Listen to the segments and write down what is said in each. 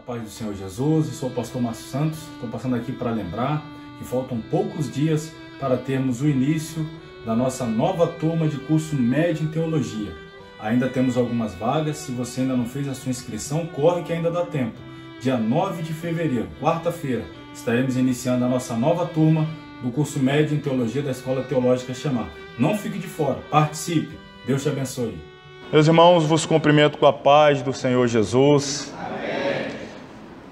paz do Senhor Jesus, eu sou o pastor Márcio Santos, estou passando aqui para lembrar que faltam poucos dias para termos o início da nossa nova turma de curso médio em teologia. Ainda temos algumas vagas, se você ainda não fez a sua inscrição, corre que ainda dá tempo. Dia 9 de fevereiro, quarta-feira, estaremos iniciando a nossa nova turma do curso médio em teologia da Escola Teológica Shema. Não fique de fora, participe, Deus te abençoe. Meus irmãos, vos cumprimento com a paz do Senhor Jesus. Amém.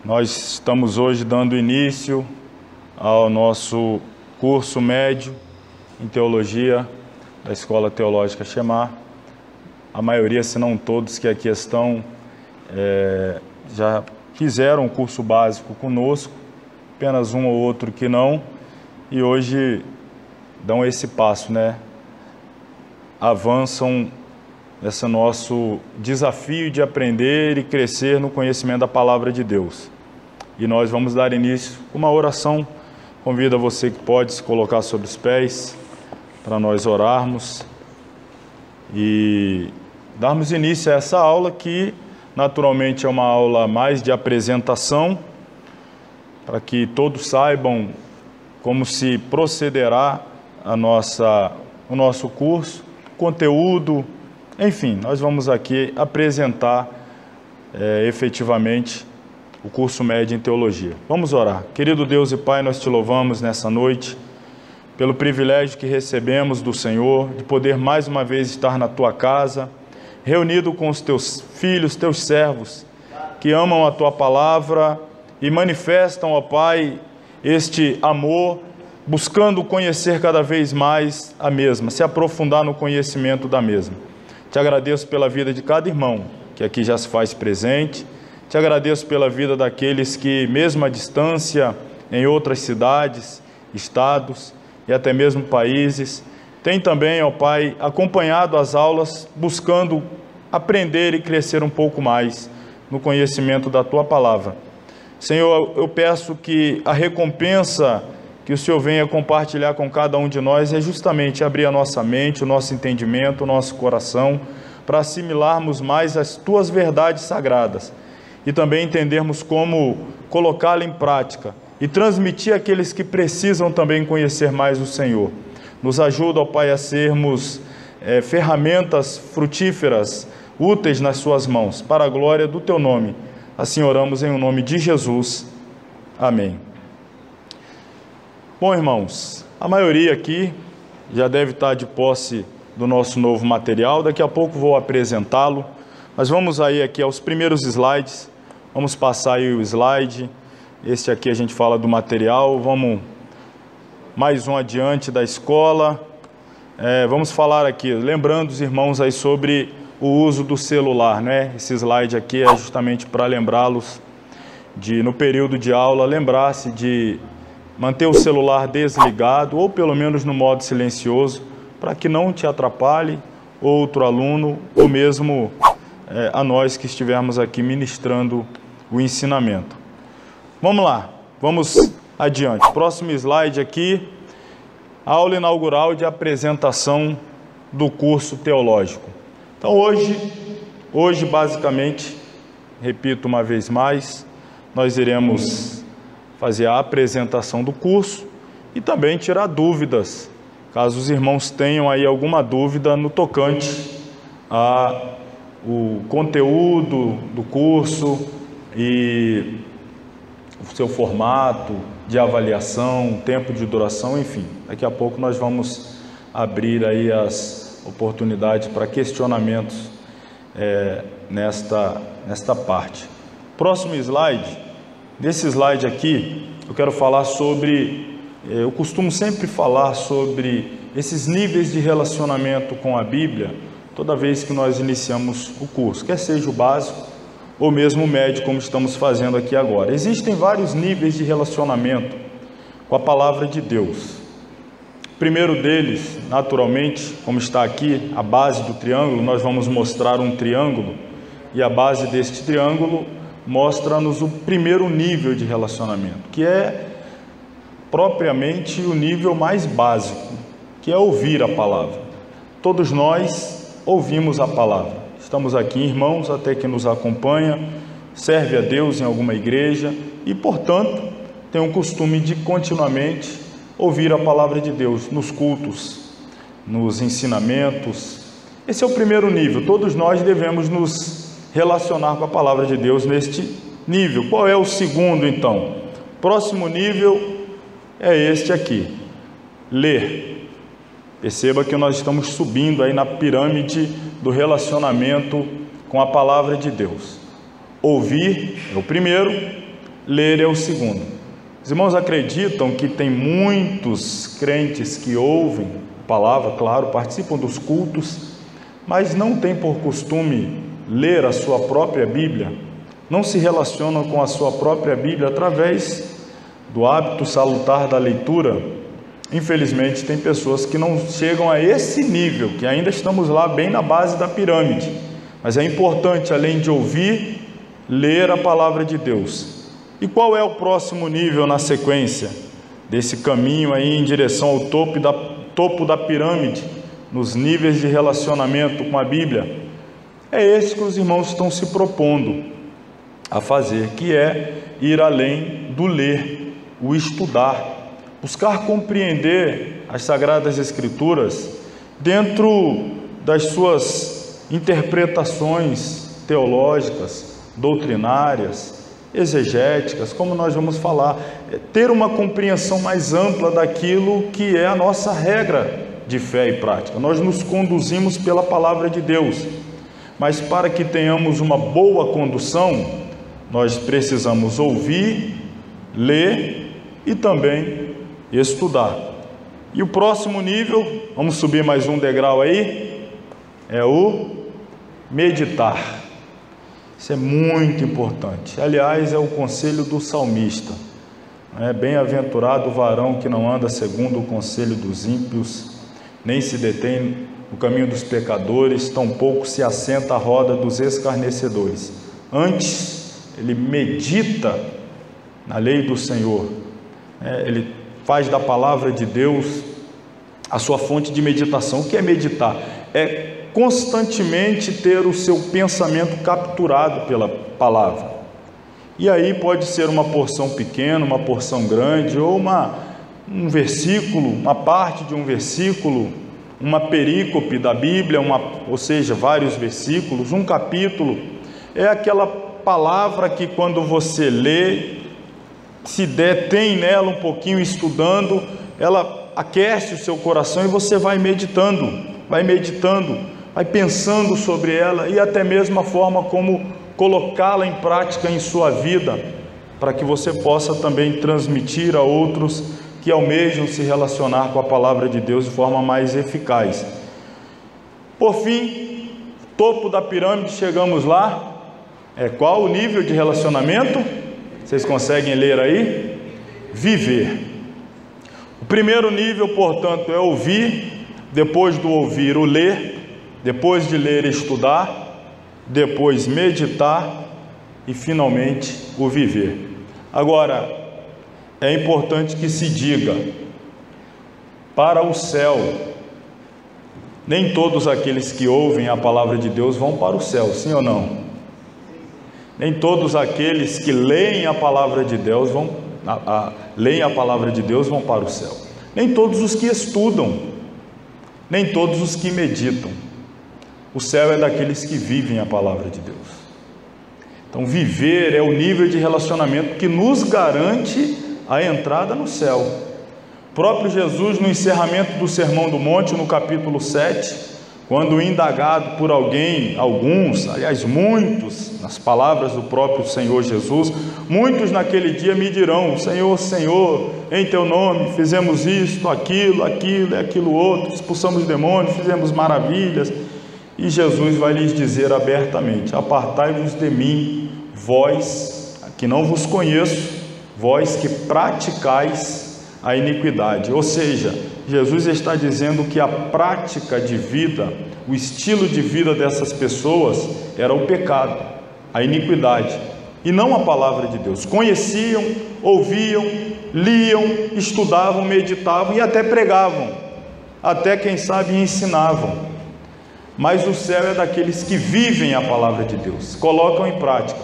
Nós estamos hoje dando início ao nosso curso médio em teologia da Escola Teológica Shema. A maioria, se não todos que aqui estão, já fizeram o curso básico conosco, apenas um ou outro que não, e hoje dão esse passo, Avançam esse nosso desafio de aprender e crescer no conhecimento da Palavra de Deus. E nós vamos dar início com uma oração. Convido você que pode se colocar sobre os pés para nós orarmos e darmos início a essa aula que naturalmente é uma aula mais de apresentação, para que todos saibam como se procederá o nosso curso, conteúdo. Enfim, nós vamos aqui apresentar efetivamente o curso médio em teologia. Vamos orar. Querido Deus e Pai, nós te louvamos nessa noite pelo privilégio que recebemos do Senhor de poder mais uma vez estar na tua casa, reunido com os teus filhos, teus servos, que amam a tua palavra e manifestam, ó Pai, este amor, buscando conhecer cada vez mais a mesma, se aprofundar no conhecimento da mesma. Te agradeço pela vida de cada irmão que aqui já se faz presente. Te agradeço pela vida daqueles que, mesmo à distância, em outras cidades, estados e até mesmo países, têm também, ó Pai, acompanhado as aulas, buscando aprender e crescer um pouco mais no conhecimento da Tua Palavra. Senhor, eu peço que a recompensa que o Senhor venha compartilhar com cada um de nós é justamente abrir a nossa mente, o nosso entendimento, o nosso coração, para assimilarmos mais as Tuas verdades sagradas e também entendermos como colocá-la em prática e transmitir àqueles que precisam também conhecer mais o Senhor. Nos ajuda, ó Pai, a sermos ferramentas frutíferas, úteis nas Suas mãos, para a glória do Teu nome. Assim oramos em nome de Jesus. Amém. Bom, irmãos, a maioria aqui já deve estar de posse do nosso novo material. Daqui a pouco vou apresentá-lo. Mas vamos aí aqui aos primeiros slides. Vamos passar aí o slide. Este aqui a gente fala do material. Vamos mais um adiante da escola. Vamos falar aqui, lembrando os irmãos aí sobre o uso do celular, Esse slide aqui é justamente para lembrá-los de, no período de aula, lembrar-se de manter o celular desligado ou pelo menos no modo silencioso, para que não te atrapalhe outro aluno ou mesmo a nós que estivermos aqui ministrando o ensinamento. Vamos lá, vamos adiante. Próximo slide aqui, aula inaugural de apresentação do curso teológico. Então hoje basicamente, repito uma vez mais, nós iremos fazer a apresentação do curso e também tirar dúvidas, caso os irmãos tenham aí alguma dúvida no tocante ao conteúdo do curso e o seu formato de avaliação, tempo de duração, enfim. Daqui a pouco nós vamos abrir aí as oportunidades para questionamentos nesta parte. Próximo slide. Nesse slide aqui, eu quero falar sobre, eu costumo sempre falar sobre esses níveis de relacionamento com a Bíblia, toda vez que nós iniciamos o curso, quer seja o básico ou mesmo o médio, como estamos fazendo aqui agora. Existem vários níveis de relacionamento com a Palavra de Deus. O primeiro deles, naturalmente, como está aqui, a base do triângulo, nós vamos mostrar um triângulo, e a base deste triângulo mostra-nos o primeiro nível de relacionamento, que é propriamente o nível mais básico, que é ouvir a palavra. Todos nós ouvimos a palavra. Estamos aqui, irmãos, até que nos acompanha, serve a Deus em alguma igreja e, portanto, tem o costume de continuamente ouvir a palavra de Deus nos cultos, nos ensinamentos. Esse é o primeiro nível. Todos nós devemos nos relacionar com a palavra de Deus neste nível. Qual é o segundo, então? Próximo nível é este aqui: ler. Perceba que nós estamos subindo aí na pirâmide do relacionamento com a palavra de Deus. Ouvir é o primeiro, ler é o segundo. Os irmãos acreditam que tem muitos crentes que ouvem a palavra, claro, participam dos cultos, mas não têm por costume ler a sua própria Bíblia, não se relacionam com a sua própria Bíblia através do hábito salutar da leitura. Infelizmente, tem pessoas que não chegam a esse nível, que ainda estamos lá bem na base da pirâmide. Mas é importante, além de ouvir, ler a palavra de Deus. E qual é o próximo nível na sequência desse caminho aí em direção ao topo da pirâmide, nos níveis de relacionamento com a Bíblia? É esse que os irmãos estão se propondo a fazer, que é ir além do ler, o estudar, buscar compreender as Sagradas Escrituras dentro das suas interpretações teológicas, doutrinárias, exegéticas, como nós vamos falar, ter uma compreensão mais ampla daquilo que é a nossa regra de fé e prática. Nós nos conduzimos pela palavra de Deus, mas para que tenhamos uma boa condução, nós precisamos ouvir, ler e também estudar. E o próximo nível, vamos subir mais um degrau aí, é o meditar. Isso é muito importante. Aliás, é o conselho do salmista. Bem-aventurado o varão que não anda segundo o conselho dos ímpios, nem se detém no caminho dos pecadores, tampouco se assenta à roda dos escarnecedores. Antes, ele medita na lei do Senhor. Ele faz da palavra de Deus a sua fonte de meditação. O que é meditar? É constantemente ter o seu pensamento capturado pela palavra. E aí pode ser uma porção pequena, uma porção grande, ou um versículo, uma parte de um versículo, uma perícope da Bíblia, ou seja, vários versículos, um capítulo. É aquela palavra que quando você lê, se detém nela um pouquinho estudando, ela aquece o seu coração e você vai meditando, vai pensando sobre ela e até mesmo a forma como colocá-la em prática em sua vida, para que você possa também transmitir a outros que almejam se relacionar com a palavra de Deus de forma mais eficaz. Por fim, topo da pirâmide, chegamos lá. Qual o nível de relacionamento? Vocês conseguem ler aí? Viver. O primeiro nível, portanto, é ouvir, depois do ouvir, o ler, depois de ler, estudar, depois meditar e, finalmente, o viver. Agora, é importante que se diga, para o céu, nem todos aqueles que ouvem a palavra de Deus vão para o céu, sim ou não? Nem todos aqueles que leem a palavra de Deus leem a palavra de Deus vão para o céu. Nem todos os que estudam, nem todos os que meditam. O céu é daqueles que vivem a palavra de Deus. Então, viver é o nível de relacionamento que nos garante a entrada no céu. O próprio Jesus, no encerramento do Sermão do Monte, no capítulo 7, quando indagado por muitos, nas palavras do próprio Senhor Jesus, muitos naquele dia me dirão: Senhor, Senhor, em teu nome fizemos isto, aquilo e aquilo outro, expulsamos demônios, fizemos maravilhas. E Jesus vai lhes dizer abertamente: apartai-vos de mim, vós que não vos conheço, vós que praticais a iniquidade. Ou seja, Jesus está dizendo que a prática de vida, o estilo de vida dessas pessoas era o pecado, a iniquidade, e não a palavra de Deus. Conheciam, ouviam, liam, estudavam, meditavam e até pregavam, até quem sabe ensinavam. Mas o céu é daqueles que vivem a palavra de Deus, colocam em prática.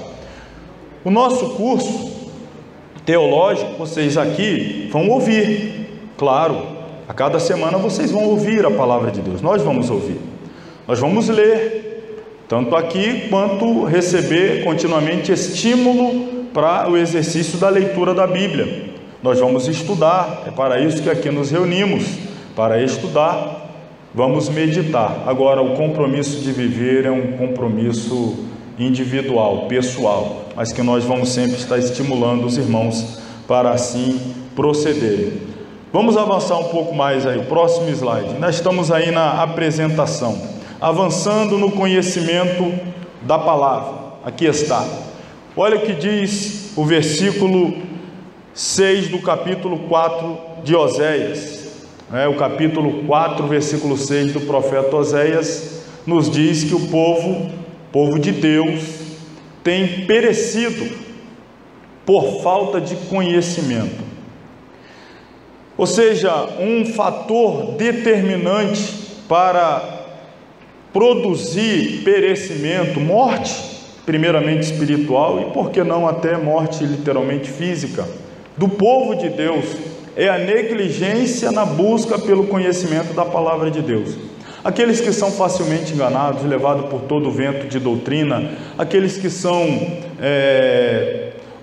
O nosso curso teológico, vocês aqui vão ouvir, claro, a cada semana vocês vão ouvir a palavra de Deus, nós vamos ouvir, nós vamos ler, tanto aqui quanto receber continuamente estímulo para o exercício da leitura da Bíblia. Nós vamos estudar, é para isso que aqui nos reunimos, para estudar, vamos meditar. Agora, o compromisso de viver é um compromisso individual, pessoal, mas que nós vamos sempre estar estimulando os irmãos para assim procederem. Vamos avançar um pouco mais aí, o próximo slide. Nós estamos aí na apresentação, avançando no conhecimento da palavra. Aqui está. Olha o que diz o versículo 6 do capítulo 4 de Oséias. O capítulo 4, versículo 6 do profeta Oséias nos diz que o povo de Deus tem perecido por falta de conhecimento. Ou seja, um fator determinante para produzir perecimento, morte, primeiramente espiritual e por que não até morte literalmente física, do povo de Deus, é a negligência na busca pelo conhecimento da palavra de Deus. Aqueles que são facilmente enganados, levados por todo o vento de doutrina, aqueles que são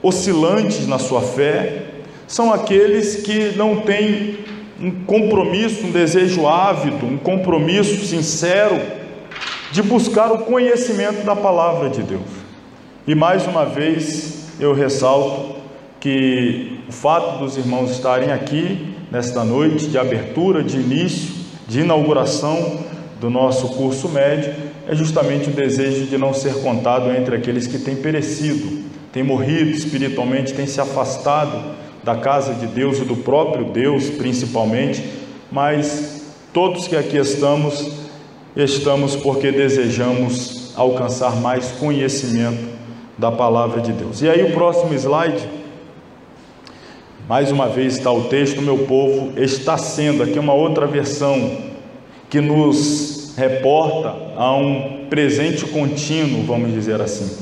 oscilantes na sua fé, são aqueles que não têm um compromisso, um desejo ávido, um compromisso sincero de buscar o conhecimento da palavra de Deus. E mais uma vez eu ressalto que o fato dos irmãos estarem aqui nesta noite de abertura, de início, de inauguração do nosso curso médio, é justamente o desejo de não ser contado entre aqueles que têm perecido, têm morrido espiritualmente, têm se afastado da casa de Deus e do próprio Deus principalmente, mas todos que aqui estamos porque desejamos alcançar mais conhecimento da palavra de Deus. E aí o próximo slide, mais uma vez está o texto, meu povo está sendo, aqui uma outra versão que nos reporta a um presente contínuo, vamos dizer assim,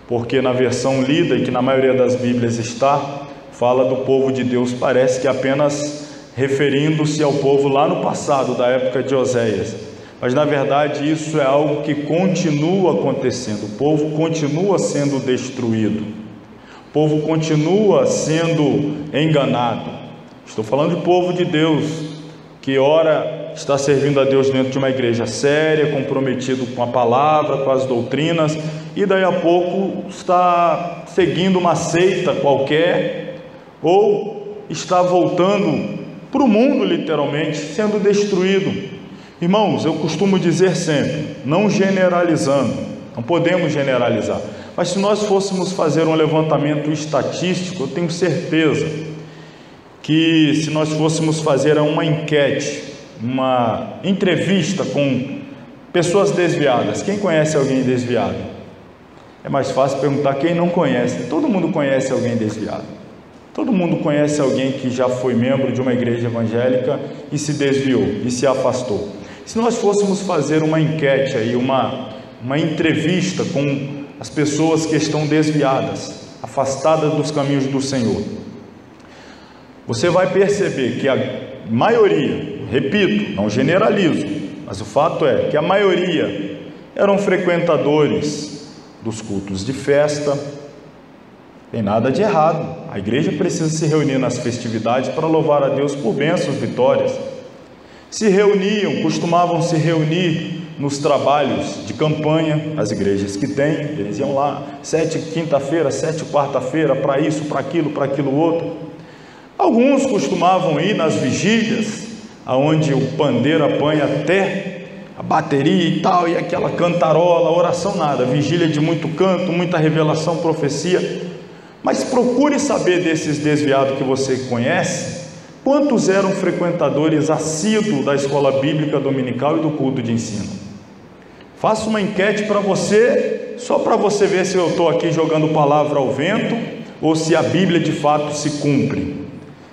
porque na versão lida, e que na maioria das Bíblias está, fala do povo de Deus, parece que apenas referindo-se ao povo lá no passado, da época de Oséias, mas na verdade isso é algo que continua acontecendo, o povo continua sendo destruído, o povo continua sendo enganado. Estou falando de povo de Deus, que ora está servindo a Deus dentro de uma igreja séria, comprometido com a palavra, com as doutrinas, e daí a pouco está seguindo uma seita qualquer, ou está voltando para o mundo literalmente, sendo destruído. Irmãos, eu costumo dizer sempre, não generalizando, não podemos generalizar, mas se nós fôssemos fazer um levantamento estatístico, eu tenho certeza que se nós fôssemos fazer uma enquete, uma entrevista com pessoas desviadas, quem conhece alguém desviado? É mais fácil perguntar quem não conhece. Todo mundo conhece alguém desviado, todo mundo conhece alguém que já foi membro de uma igreja evangélica e se desviou e se afastou. Se nós fôssemos fazer uma enquete aí, uma entrevista com as pessoas que estão desviadas, afastadas dos caminhos do Senhor, você vai perceber que a maioria, repito, não generalizo, mas o fato é que a maioria eram frequentadores dos cultos de festa. Tem nada de errado, a igreja precisa se reunir nas festividades para louvar a Deus por bênçãos, vitórias. Se reuniam, costumavam se reunir nos trabalhos de campanha, as igrejas que têm, eles iam lá, 7 quinta-feira, 7 quarta-feira, para isso, para aquilo outro. Alguns costumavam ir nas vigílias, aonde o pandeiro apanha até a bateria e tal, e aquela cantarola, oração nada, vigília de muito canto, muita revelação, profecia. Mas procure saber desses desviados que você conhece, quantos eram frequentadores assíduos da escola bíblica dominical e do culto de ensino. Faça uma enquete para você, só para você ver se eu estou aqui jogando palavra ao vento, ou se a Bíblia de fato se cumpre.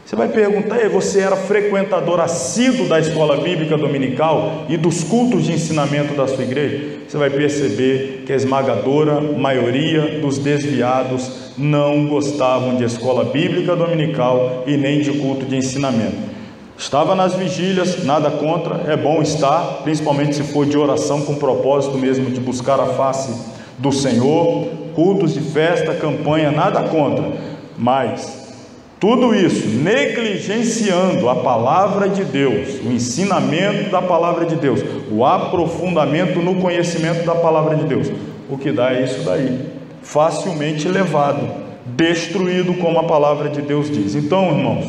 Você vai perguntar: você era frequentador assíduo da escola bíblica dominical e dos cultos de ensinamento da sua igreja? Você vai perceber que a esmagadora maioria dos desviados não gostavam de escola bíblica dominical e nem de culto de ensinamento. Estava nas vigílias, nada contra, é bom estar, principalmente se for de oração com o propósito mesmo de buscar a face do Senhor, cultos de festa, campanha, nada contra, mas tudo isso negligenciando a palavra de Deus, o ensinamento da palavra de Deus, o aprofundamento no conhecimento da palavra de Deus. O que dá é isso daí, facilmente levado, destruído, como a palavra de Deus diz. Então, irmãos,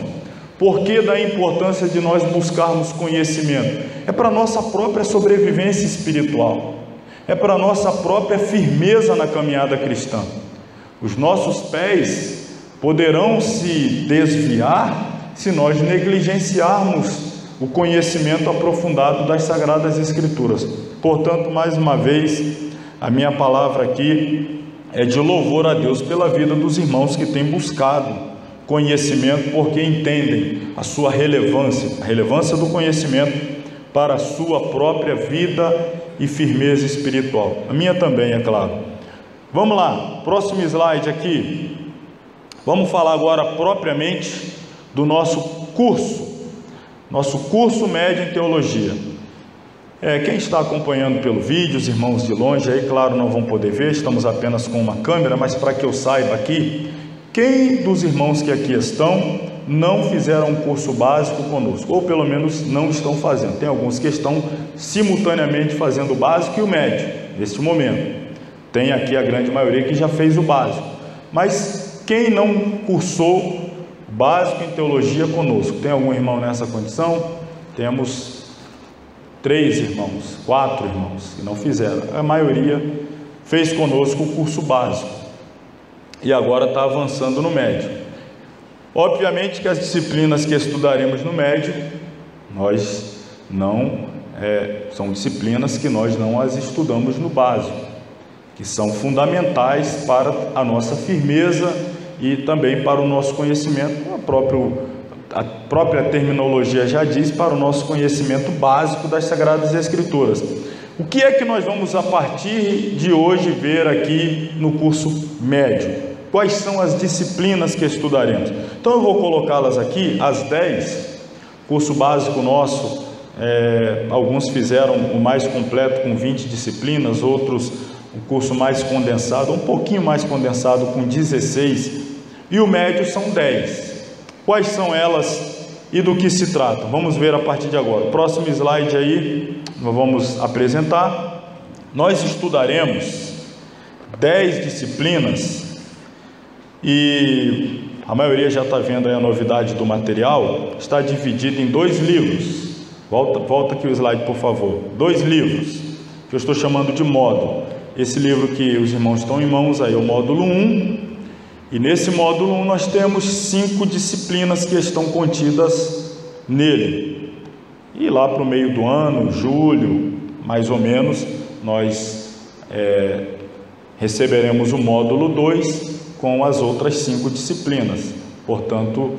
por que da importância de nós buscarmos conhecimento? É para a nossa própria sobrevivência espiritual, é para a nossa própria firmeza na caminhada cristã. Os nossos pés poderão se desviar se nós negligenciarmos o conhecimento aprofundado das Sagradas Escrituras. Portanto, mais uma vez, a minha palavra aqui é de louvor a Deus pela vida dos irmãos que têm buscado conhecimento, porque entendem a sua relevância, a relevância do conhecimento para a sua própria vida e firmeza espiritual. A minha também, é claro. Vamos lá, próximo slide aqui. Vamos falar agora propriamente do nosso curso médio em teologia. Quem está acompanhando pelo vídeo, os irmãos de longe, aí claro não vão poder ver, estamos apenas com uma câmera, mas para que eu saiba aqui, quem dos irmãos que aqui estão não fizeram um curso básico conosco, ou pelo menos não estão fazendo? Tem alguns que estão simultaneamente fazendo o básico e o médio, neste momento. Tem aqui a grande maioria que já fez o básico, mas quem não cursou básico em teologia conosco? Tem algum irmão nessa condição? Temos 3 irmãos, 4 irmãos que não fizeram. A maioria fez conosco o curso básico e agora está avançando no médio. Obviamente que as disciplinas que estudaremos no médio, são disciplinas que nós não as estudamos no básico, que são fundamentais para a nossa firmeza e também para o nosso conhecimento. A própria terminologia já diz, para o nosso conhecimento básico das Sagradas Escrituras. O que é que nós vamos a partir de hoje ver aqui no curso médio? Quais são as disciplinas que estudaremos? Então eu vou colocá-las aqui, as 10. Curso básico nosso, alguns fizeram o mais completo com 20 disciplinas, outros um curso mais condensado, um pouquinho mais condensado com 16, e o médio são 10. Quais são elas e do que se trata? Vamos ver a partir de agora. Próximo slide aí, nós vamos apresentar. Nós estudaremos 10 disciplinas e a maioria já está vendo aí a novidade do material. Está dividido em 2 livros. Volta aqui o slide, por favor. 2 livros, que eu estou chamando de módulo. Esse livro que os irmãos estão em mãos aí é o módulo 1, e nesse módulo 1 nós temos 5 disciplinas que estão contidas nele. E lá para o meio do ano, julho, mais ou menos, nós receberemos o módulo 2 com as outras 5 disciplinas, portanto,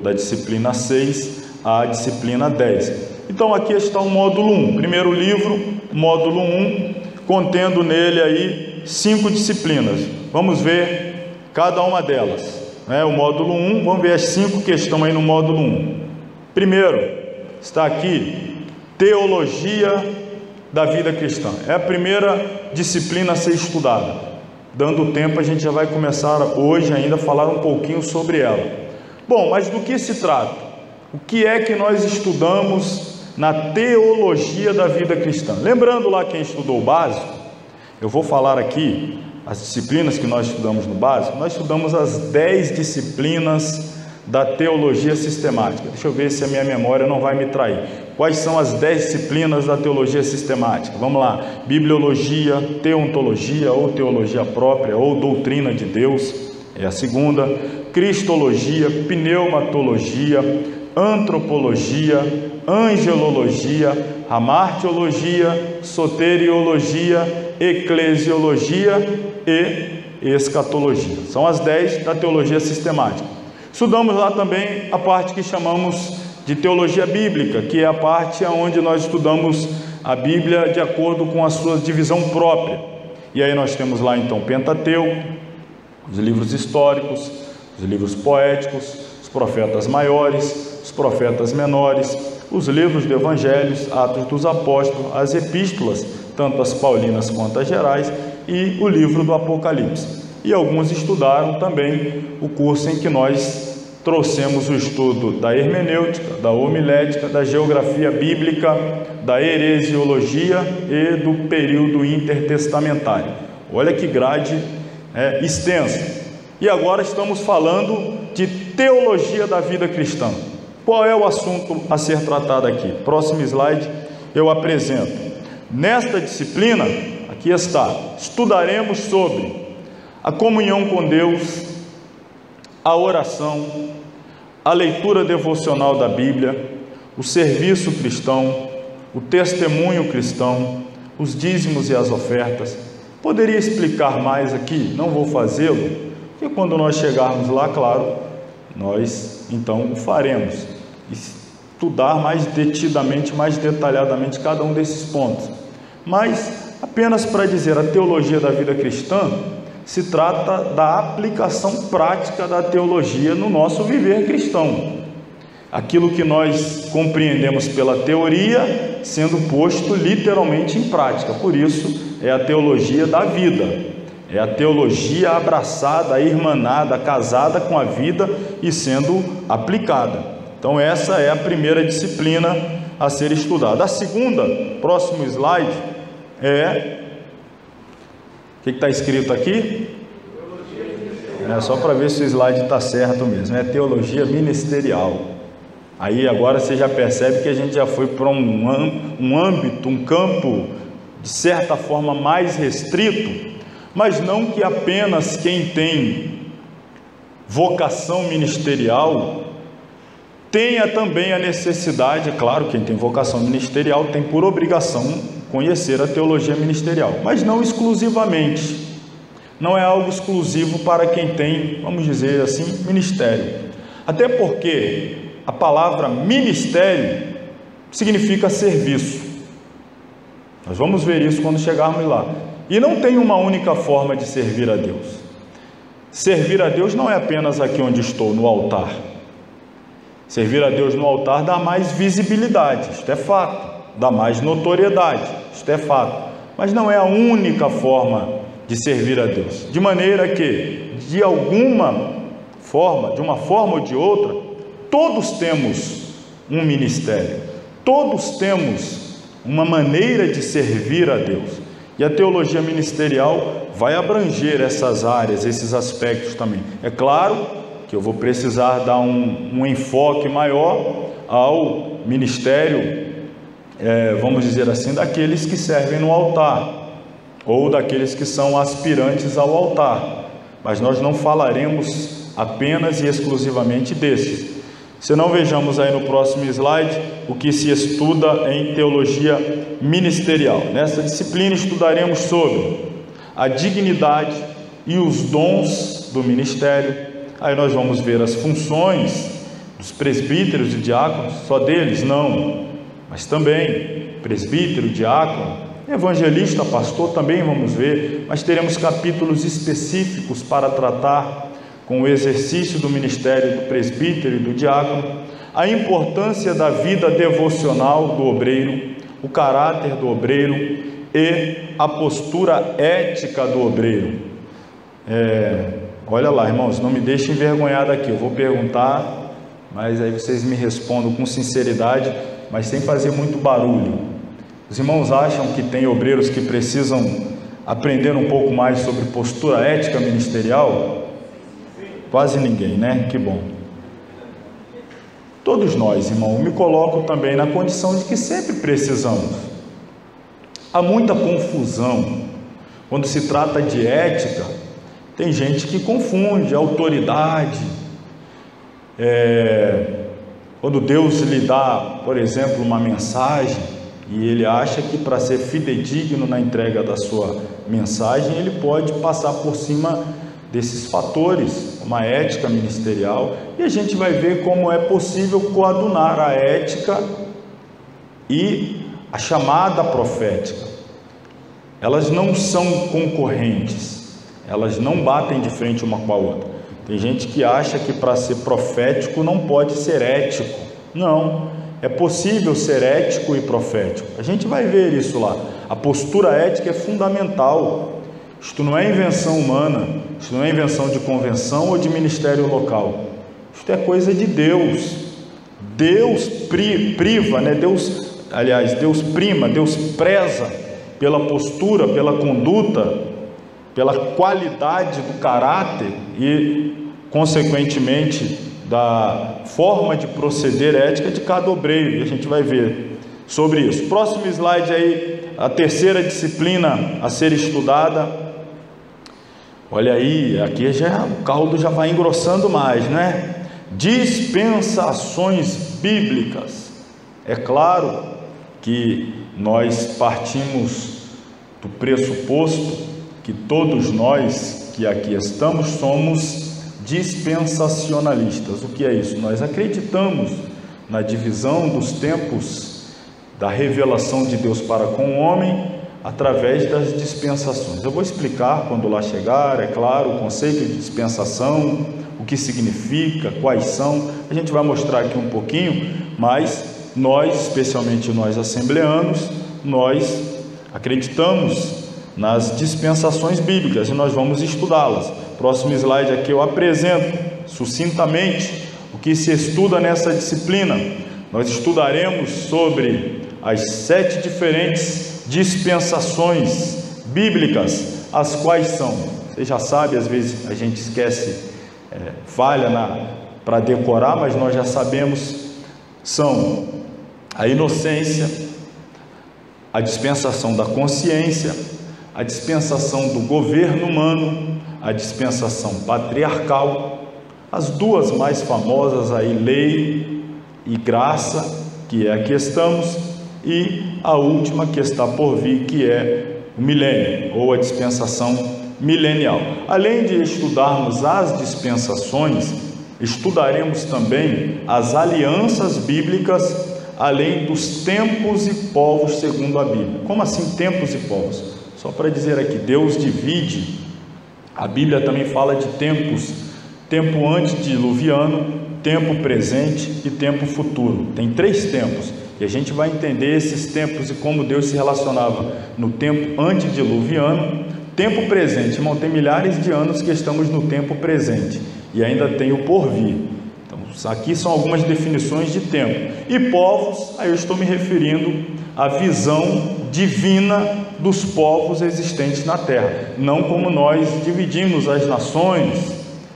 da disciplina 6 à disciplina 10. Então aqui está o módulo 1, primeiro livro, módulo 1, contendo nele aí 5 disciplinas. Vamos ver cada uma delas, o módulo 1, vamos ver as 5 que estão aí no módulo 1. Primeiro, está aqui, teologia da vida cristã. É a primeira disciplina a ser estudada. Dando tempo, a gente já vai começar hoje ainda a falar um pouquinho sobre ela. Bom, mas do que se trata? O que é que nós estudamos na teologia da vida cristã? Lembrando lá quem estudou o básico, eu vou falar aqui as disciplinas que nós estudamos no básico. Nós estudamos as 10 disciplinas da teologia sistemática. Deixa eu ver se a minha memória não vai me trair. Quais são as 10 disciplinas da teologia sistemática? Vamos lá: bibliologia, teontologia ou teologia própria ou doutrina de Deus, é a segunda. Cristologia, pneumatologia, antropologia, angelologia, amartiologia, soteriologia, eclesiologia e escatologia. São as 10 da teologia sistemática. Estudamos lá também a parte que chamamos de teologia bíblica, que é a parte onde nós estudamos a Bíblia de acordo com a sua divisão própria. E aí nós temos lá então Pentateuco, os livros históricos, os livros poéticos, os profetas maiores, os profetas menores, os livros de evangelhos, Atos dos Apóstolos, as epístolas, tanto as paulinas quanto as gerais, e o livro do Apocalipse. E alguns estudaram também o curso em que nós trouxemos o estudo da hermenêutica, da homilética, da geografia bíblica, da heresiologia e do período intertestamentário. Olha que grade extensa. E agora estamos falando de teologia da vida cristã. Qual é o assunto a ser tratado aqui? Próximo slide eu apresento. Nesta disciplina, aqui está, estudaremos sobre a comunhão com Deus, a oração, a leitura devocional da Bíblia, o serviço cristão, o testemunho cristão, os dízimos e as ofertas. Poderia explicar mais aqui, não vou fazê-lo, porque quando nós chegarmos lá, claro, nós então o faremos. Estudar mais detidamente, mais detalhadamente cada um desses pontos. Mas, apenas para dizer, a teologia da vida cristã se trata da aplicação prática da teologia no nosso viver cristão. Aquilo que nós compreendemos pela teoria sendo posto literalmente em prática. Por isso, é a teologia da vida. É a teologia abraçada, irmanada, casada com a vida e sendo aplicada. Então, essa é a primeira disciplina a ser estudada. A segunda, próximo slide, o que está escrito aqui? Só para ver se o slide está certo mesmo. É teologia ministerial. Aí agora você já percebe que a gente já foi para um âmbito, um campo, de certa forma mais restrito, mas não que apenas quem tem vocação ministerial tenha também a necessidade, claro, quem tem vocação ministerial tem por obrigação conhecer a teologia ministerial, mas não exclusivamente. Não é algo exclusivo para quem tem, vamos dizer assim, ministério. Até porque a palavra ministério significa serviço. Nós vamos ver isso quando chegarmos lá. E não tem uma única forma de servir a Deus. Servir a Deus não é apenas aqui onde estou, no altar. Servir a Deus no altar dá mais visibilidade, isto é fato. Dá mais notoriedade, isto é fato. Mas não é a única forma de servir a Deus. De maneira que, de alguma forma, de uma forma ou de outra, todos temos um ministério. Todos temos uma maneira de servir a Deus. E a teologia ministerial vai abranger essas áreas, esses aspectos também. É claro que eu vou precisar dar um enfoque maior ao ministério, vamos dizer assim, daqueles que servem no altar, ou daqueles que são aspirantes ao altar. Mas nós não falaremos apenas e exclusivamente desses. Se não, vejamos aí no próximo slide o que se estuda em teologia ministerial. Nessa disciplina estudaremos sobre a dignidade e os dons do ministério. Aí nós vamos ver as funções dos presbíteros e diáconos, só deles? Não, mas também presbítero, diácono, evangelista, pastor, também vamos ver, mas teremos capítulos específicos para tratar com o exercício do ministério do presbítero e do diácono, a importância da vida devocional do obreiro, o caráter do obreiro e a postura ética do obreiro. Olha lá, irmãos, não me deixem envergonhado aqui, eu vou perguntar, mas aí vocês me respondam com sinceridade, mas sem fazer muito barulho. Os irmãos acham que tem obreiros que precisam aprender um pouco mais sobre postura ética ministerial? Quase ninguém, né? Que bom. Todos nós, irmão, me coloco também na condição de que sempre precisamos. Há muita confusão. Quando se trata de ética, tem gente que confunde autoridade. Quando Deus lhe dá, por exemplo, uma mensagem, e ele acha que para ser fidedigno na entrega da sua mensagem, ele pode passar por cima desses fatores, uma ética ministerial, e a gente vai ver como é possível coadunar a ética e a chamada profética. Elas não são concorrentes, elas não batem de frente uma com a outra. Tem gente que acha que para ser profético não pode ser ético. Não, é possível ser ético e profético. A gente vai ver isso lá. A postura ética é fundamental. Isto não é invenção humana, isto não é invenção de convenção ou de ministério local. Isto é coisa de Deus. Deus priva, né? Deus prima, Deus preza pela postura, pela conduta, pela qualidade do caráter e, consequentemente, da forma de proceder ética de cada obreiro. E a gente vai ver sobre isso. Próximo slide aí, a terceira disciplina a ser estudada. Olha aí, aqui o caldo já vai engrossando mais, né? Dispensações bíblicas. É claro que nós partimos do pressuposto que todos nós que aqui estamos somos dispensacionalistas. O que é isso? Nós acreditamos na divisão dos tempos da revelação de Deus para com o homem através das dispensações. Eu vou explicar quando lá chegar, é claro, o conceito de dispensação, o que significa, quais são. A gente vai mostrar aqui um pouquinho, mas nós, especialmente nós assembleanos, nós acreditamos nas dispensações bíblicas e nós vamos estudá-las. Próximo slide aqui eu apresento sucintamente o que se estuda nessa disciplina. Nós estudaremos sobre as 7 diferentes dispensações bíblicas, as quais são, você já sabe, às vezes a gente esquece, falha para decorar, mas nós já sabemos, são a inocência, a dispensação da consciência, a dispensação do governo humano, a dispensação patriarcal, as duas mais famosas aí, lei e graça, que é a que estamos, e a última que está por vir, que é o milênio, ou a dispensação milenial. Além de estudarmos as dispensações, estudaremos também as alianças bíblicas, além dos tempos e povos segundo a Bíblia. Como assim tempos e povos? Só para dizer aqui, Deus divide, a Bíblia também fala de tempos, tempo antediluviano, tempo presente e tempo futuro. Tem 3 tempos. E a gente vai entender esses tempos e como Deus se relacionava no tempo antediluviano, tempo presente. Irmão, tem milhares de anos que estamos no tempo presente e ainda tem o porvir. Então, aqui são algumas definições de tempo. E povos, aí eu estou me referindo à visão divina dos povos existentes na terra. Não como nós dividimos as nações.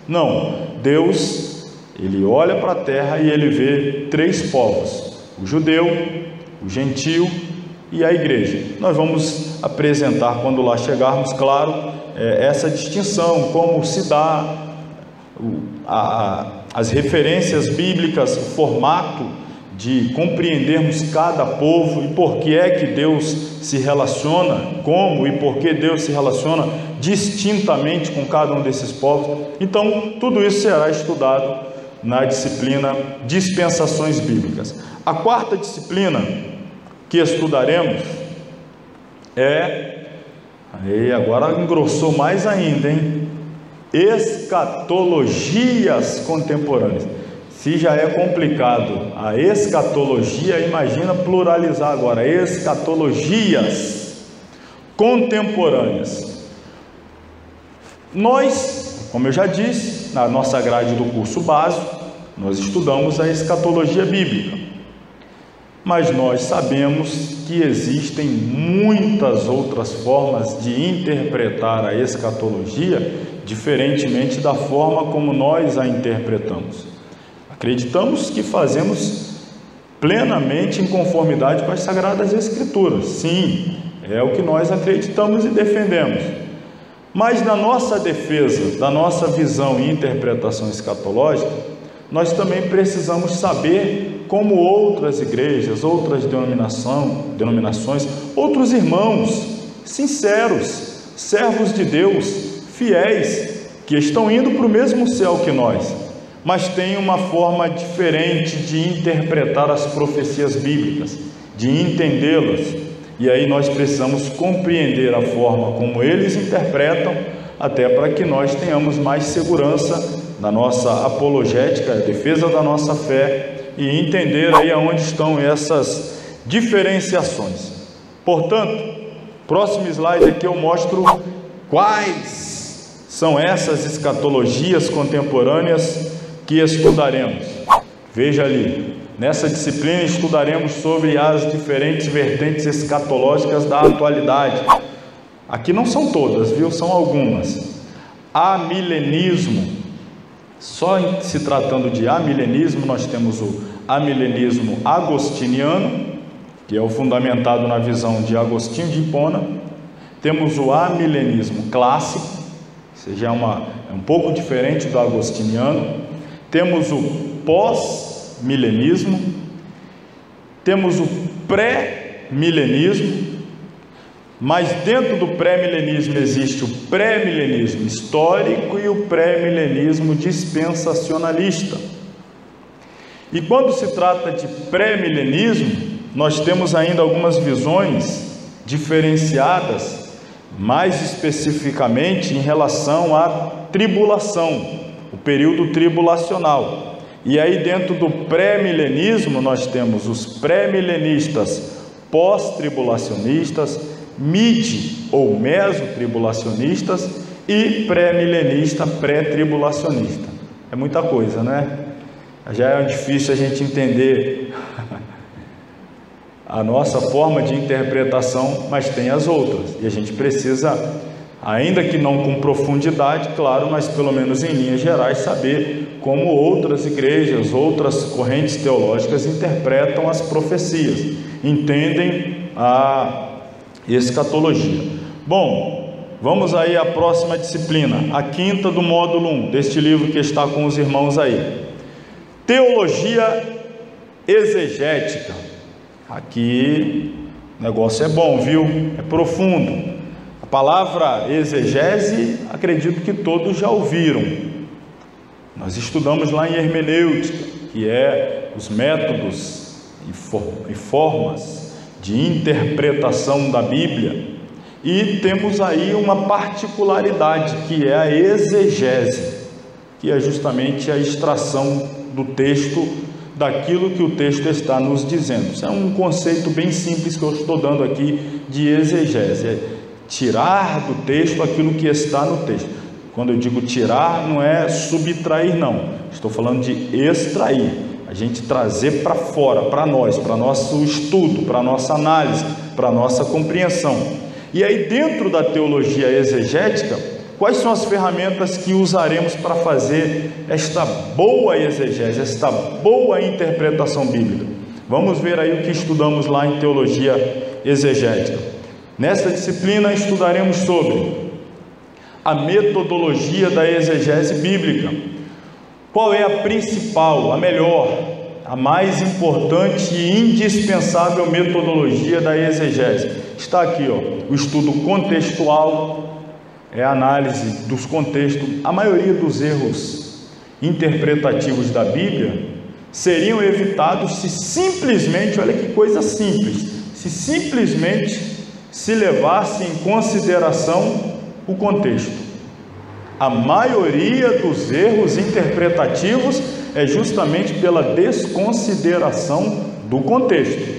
Não, Deus, Ele olha para a terra e Ele vê 3 povos. O judeu, o gentio e a igreja. Nós vamos apresentar, quando lá chegarmos, claro, essa distinção, como se dá, as referências bíblicas, o formato de compreendermos cada povo e por que é que Deus se relaciona, como e por que Deus se relaciona distintamente com cada um desses povos. Então, tudo isso será estudado na disciplina Dispensações Bíblicas. A 4ª disciplina que estudaremos aí agora engrossou mais ainda, hein? Escatologias contemporâneas. Se já é complicado a escatologia, imagina pluralizar agora, escatologias contemporâneas. Nós, como eu já disse, na nossa grade do curso básico, nós estudamos a escatologia bíblica. Mas nós sabemos que existem muitas outras formas de interpretar a escatologia, diferentemente da forma como nós a interpretamos. Acreditamos que fazemos plenamente em conformidade com as Sagradas Escrituras. Sim, é o que nós acreditamos e defendemos. Mas na nossa defesa, da nossa visão e interpretação escatológica, nós também precisamos saber como outras igrejas, outras denominações, outros irmãos sinceros, servos de Deus, fiéis, que estão indo para o mesmo céu que nós, mas têm uma forma diferente de interpretar as profecias bíblicas, de entendê-las. E aí nós precisamos compreender a forma como eles interpretam, até para que nós tenhamos mais segurança na nossa apologética, defesa da nossa fé, e entender aí aonde estão essas diferenciações. Portanto, próximo slide aqui eu mostro quais são essas escatologias contemporâneas que estudaremos. Veja ali, nessa disciplina estudaremos sobre as diferentes vertentes escatológicas da atualidade. Aqui não são todas, viu? São algumas. Amilenismo. Só se tratando de amilenismo, nós temos o amilenismo agostiniano, que é o fundamentado na visão de Agostinho de Hipona. Temos o amilenismo clássico, ou seja, é um pouco diferente do agostiniano. Temos o pós-milenismo, temos o pré-milenismo, mas dentro do pré-milenismo existe o pré-milenismo histórico e o pré-milenismo dispensacionalista. E quando se trata de pré-milenismo, nós temos ainda algumas visões diferenciadas, mais especificamente em relação à tribulação, o período tribulacional. E aí dentro do pré-milenismo nós temos os pré-milenistas pós-tribulacionistas, mid ou mesotribulacionistas e pré-milenista pré-tribulacionista. É muita coisa, né? Já é difícil a gente entender a nossa forma de interpretação, mas tem as outras, e a gente precisa, ainda que não com profundidade, claro, mas pelo menos em linhas gerais, saber como outras igrejas, outras correntes teológicas interpretam as profecias, entendem a escatologia. Bom, vamos aí à próxima disciplina, a quinta do módulo 1, deste livro que está com os irmãos aí. Teologia exegética. Aqui o negócio é bom, viu? É profundo. A palavra exegese, acredito que todos já ouviram. Nós estudamos lá em hermenêutica, que é os métodos e formas de interpretação da Bíblia. E temos aí uma particularidade, que é a exegese, que é justamente a extração do texto daquilo que o texto está nos dizendo. Isso é um conceito bem simples que eu estou dando aqui de exegese, é tirar do texto aquilo que está no texto. Quando eu digo tirar, não é subtrair, não, estou falando de extrair, a gente trazer para fora, para nós, para nosso estudo, para nossa análise, para nossa compreensão. E aí dentro da teologia exegética, quais são as ferramentas que usaremos para fazer esta boa exegese, esta boa interpretação bíblica? Vamos ver aí o que estudamos lá em teologia exegética. Nesta disciplina estudaremos sobre a metodologia da exegese bíblica. Qual é a principal, a melhor, a mais importante e indispensável metodologia da exegese? Está aqui, ó, o estudo contextual, é a análise dos contextos. A maioria dos erros interpretativos da Bíblia seriam evitados se simplesmente, olha que coisa simples, se simplesmente se levasse em consideração o contexto. A maioria dos erros interpretativos é justamente pela desconsideração do contexto,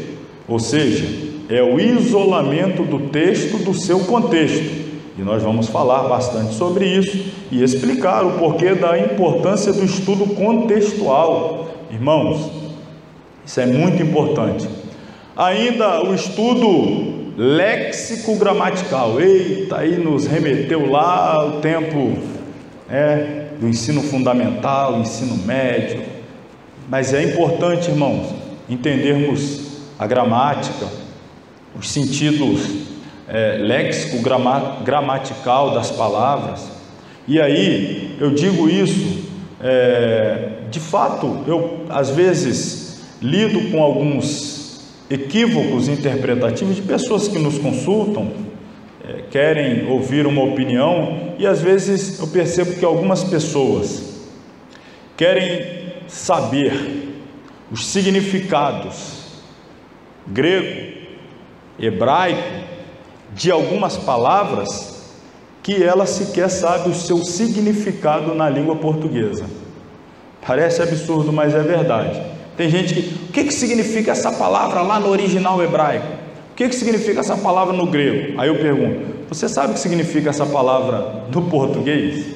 ou seja, é o isolamento do texto do seu contexto. E nós vamos falar bastante sobre isso e explicar o porquê da importância do estudo contextual. Irmãos, isso é muito importante. Ainda o estudo léxico-gramatical. Eita, aí nos remeteu lá ao tempo do ensino fundamental, ensino médio. Mas é importante, irmãos, entendermos a gramática, os sentidos léxico-gramatical das palavras. E aí, eu digo isso, de fato, eu às vezes lido com alguns equívocos interpretativos de pessoas que nos consultam, querem ouvir uma opinião, e às vezes eu percebo que algumas pessoas querem saber os significados grego, hebraico, de algumas palavras que ela sequer sabe o seu significado na língua portuguesa. Parece absurdo, mas é verdade. Tem gente que, o que significa essa palavra lá no original hebraico? O que significa essa palavra no grego? Aí eu pergunto, você sabe o que significa essa palavra no português?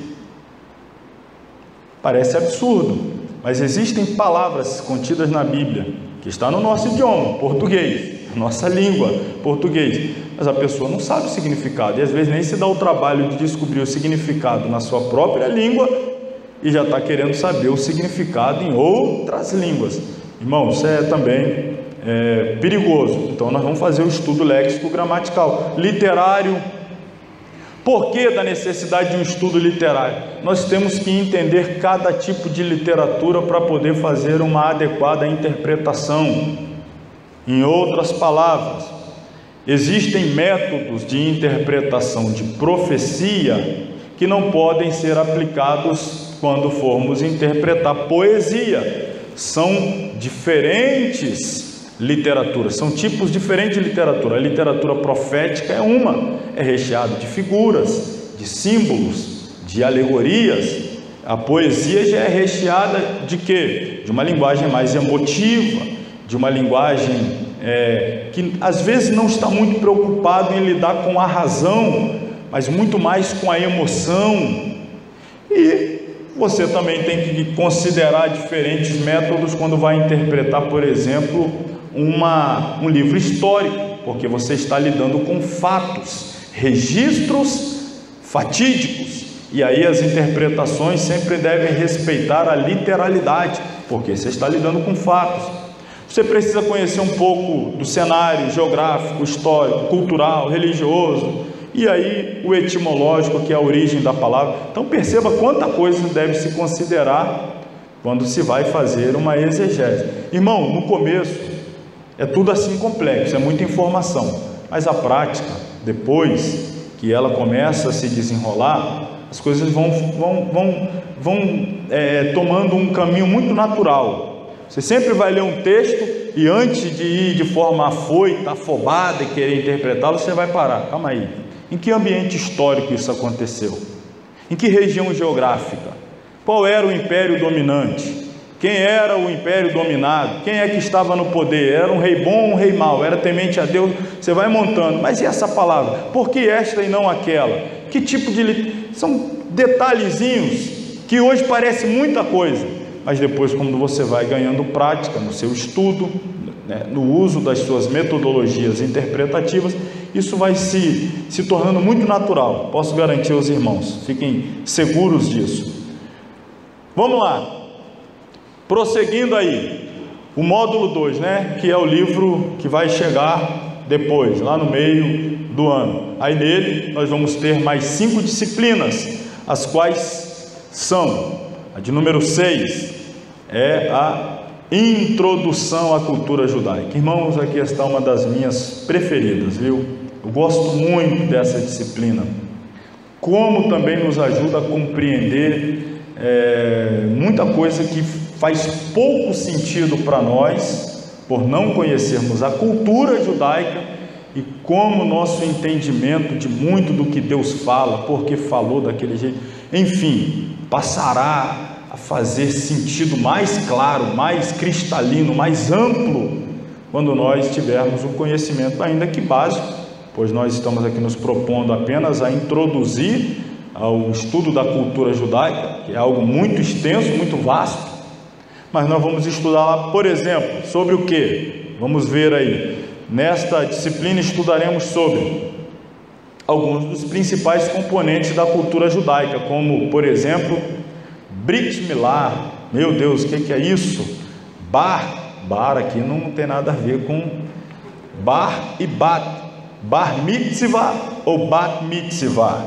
Parece absurdo, mas existem palavras contidas na Bíblia, que está no nosso idioma, português, nossa língua, português, mas a pessoa não sabe o significado, e às vezes nem se dá o trabalho de descobrir o significado na sua própria língua, e já está querendo saber o significado em outras línguas. Irmão, isso é também perigoso. Então nós vamos fazer o estudo léxico gramatical, literário. Por que da necessidade de um estudo literário? Nós temos que entender cada tipo de literatura para poder fazer uma adequada interpretação. Em outras palavras, existem métodos de interpretação de profecia que não podem ser aplicados quando formos interpretar poesia. São diferentes literaturas, são tipos diferentes de literatura. A literatura profética é recheada de figuras, de símbolos, de alegorias. A poesia já é recheada de quê? De uma linguagem mais emotiva, de uma linguagem que às vezes não está muito preocupado em lidar com a razão, mas muito mais com a emoção. E você também tem que considerar diferentes métodos quando vai interpretar, por exemplo, um livro histórico, porque você está lidando com fatos, registros fatídicos, e aí as interpretações sempre devem respeitar a literalidade, porque você está lidando com fatos. Você precisa conhecer um pouco do cenário geográfico, histórico, cultural, religioso, e aí o etimológico, que é a origem da palavra. Então perceba quanta coisa deve se considerar quando se vai fazer uma exegese. Irmão, no começo é tudo assim complexo, é muita informação, mas a prática, depois que ela começa a se desenrolar, as coisas vão tomando um caminho muito natural. Você sempre vai ler um texto e antes de ir de forma afoita, afobada e querer interpretá-lo, você vai parar. Calma aí, em que ambiente histórico isso aconteceu? Em que região geográfica? Qual era o império dominante? Quem era o império dominado? Quem é que estava no poder? Era um rei bom ou um rei mau? Era temente a Deus? Você vai montando. Mas e essa palavra? Por que esta e não aquela? Que tipo de... São detalhezinhos que hoje parece muita coisa, mas depois, quando você vai ganhando prática no seu estudo, no uso das suas metodologias interpretativas, isso vai se tornando muito natural. Posso garantir aos irmãos, fiquem seguros disso. Vamos lá. Prosseguindo aí, o módulo 2, que é o livro que vai chegar depois, lá no meio do ano. Aí nele nós vamos ter mais 5 disciplinas, as quais são, a de número 6, é a Introdução à Cultura Judaica. Irmãos, aqui está uma das minhas preferidas, viu? Eu gosto muito dessa disciplina, como também nos ajuda a compreender muita coisa que faz pouco sentido para nós, por não conhecermos a cultura judaica e como nosso entendimento de muito do que Deus fala, porque falou daquele jeito, enfim, passará a fazer sentido mais claro, mais cristalino, mais amplo, quando nós tivermos um conhecimento ainda que básico, pois nós estamos aqui nos propondo apenas a introduzir ao estudo da cultura judaica, que é algo muito extenso, muito vasto, mas nós vamos estudar lá, por exemplo, sobre o que? Vamos ver aí. Nesta disciplina estudaremos sobre alguns dos principais componentes da cultura judaica, como, por exemplo, Brit Milá. Meu Deus, o que é isso? Bar aqui não tem nada a ver com bar e bat. Bar mitzvah ou bat mitzvah.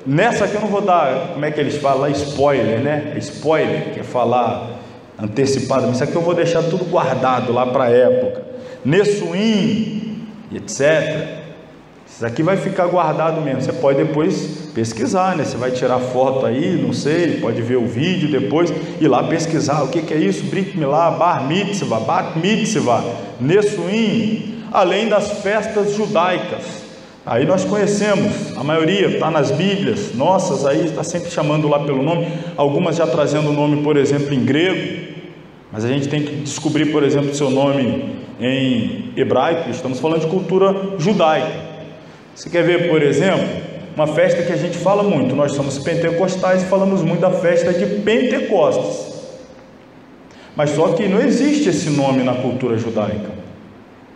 Nessa aqui eu não vou dar, como é que eles falam lá, spoiler, spoiler, que é falar antecipado, mas isso aqui eu vou deixar tudo guardado lá para a época. Nessuim, etc. Isso aqui vai ficar guardado mesmo. Você pode depois pesquisar, né? Você vai tirar foto aí, não sei, pode ver o vídeo depois, ir lá pesquisar o que é isso, Brit Milá, Bar Mitzvah, Bat Mitzvah, Nessuim, além das festas judaicas. Aí nós conhecemos, a maioria está nas Bíblias, nossas aí está sempre chamando lá pelo nome, algumas já trazendo o nome, por exemplo, em grego, mas a gente tem que descobrir, por exemplo, seu nome em hebraico. Estamos falando de cultura judaica. Você quer ver, por exemplo, uma festa que a gente fala muito, nós somos pentecostais e falamos muito da festa de Pentecostes, mas só que não existe esse nome na cultura judaica.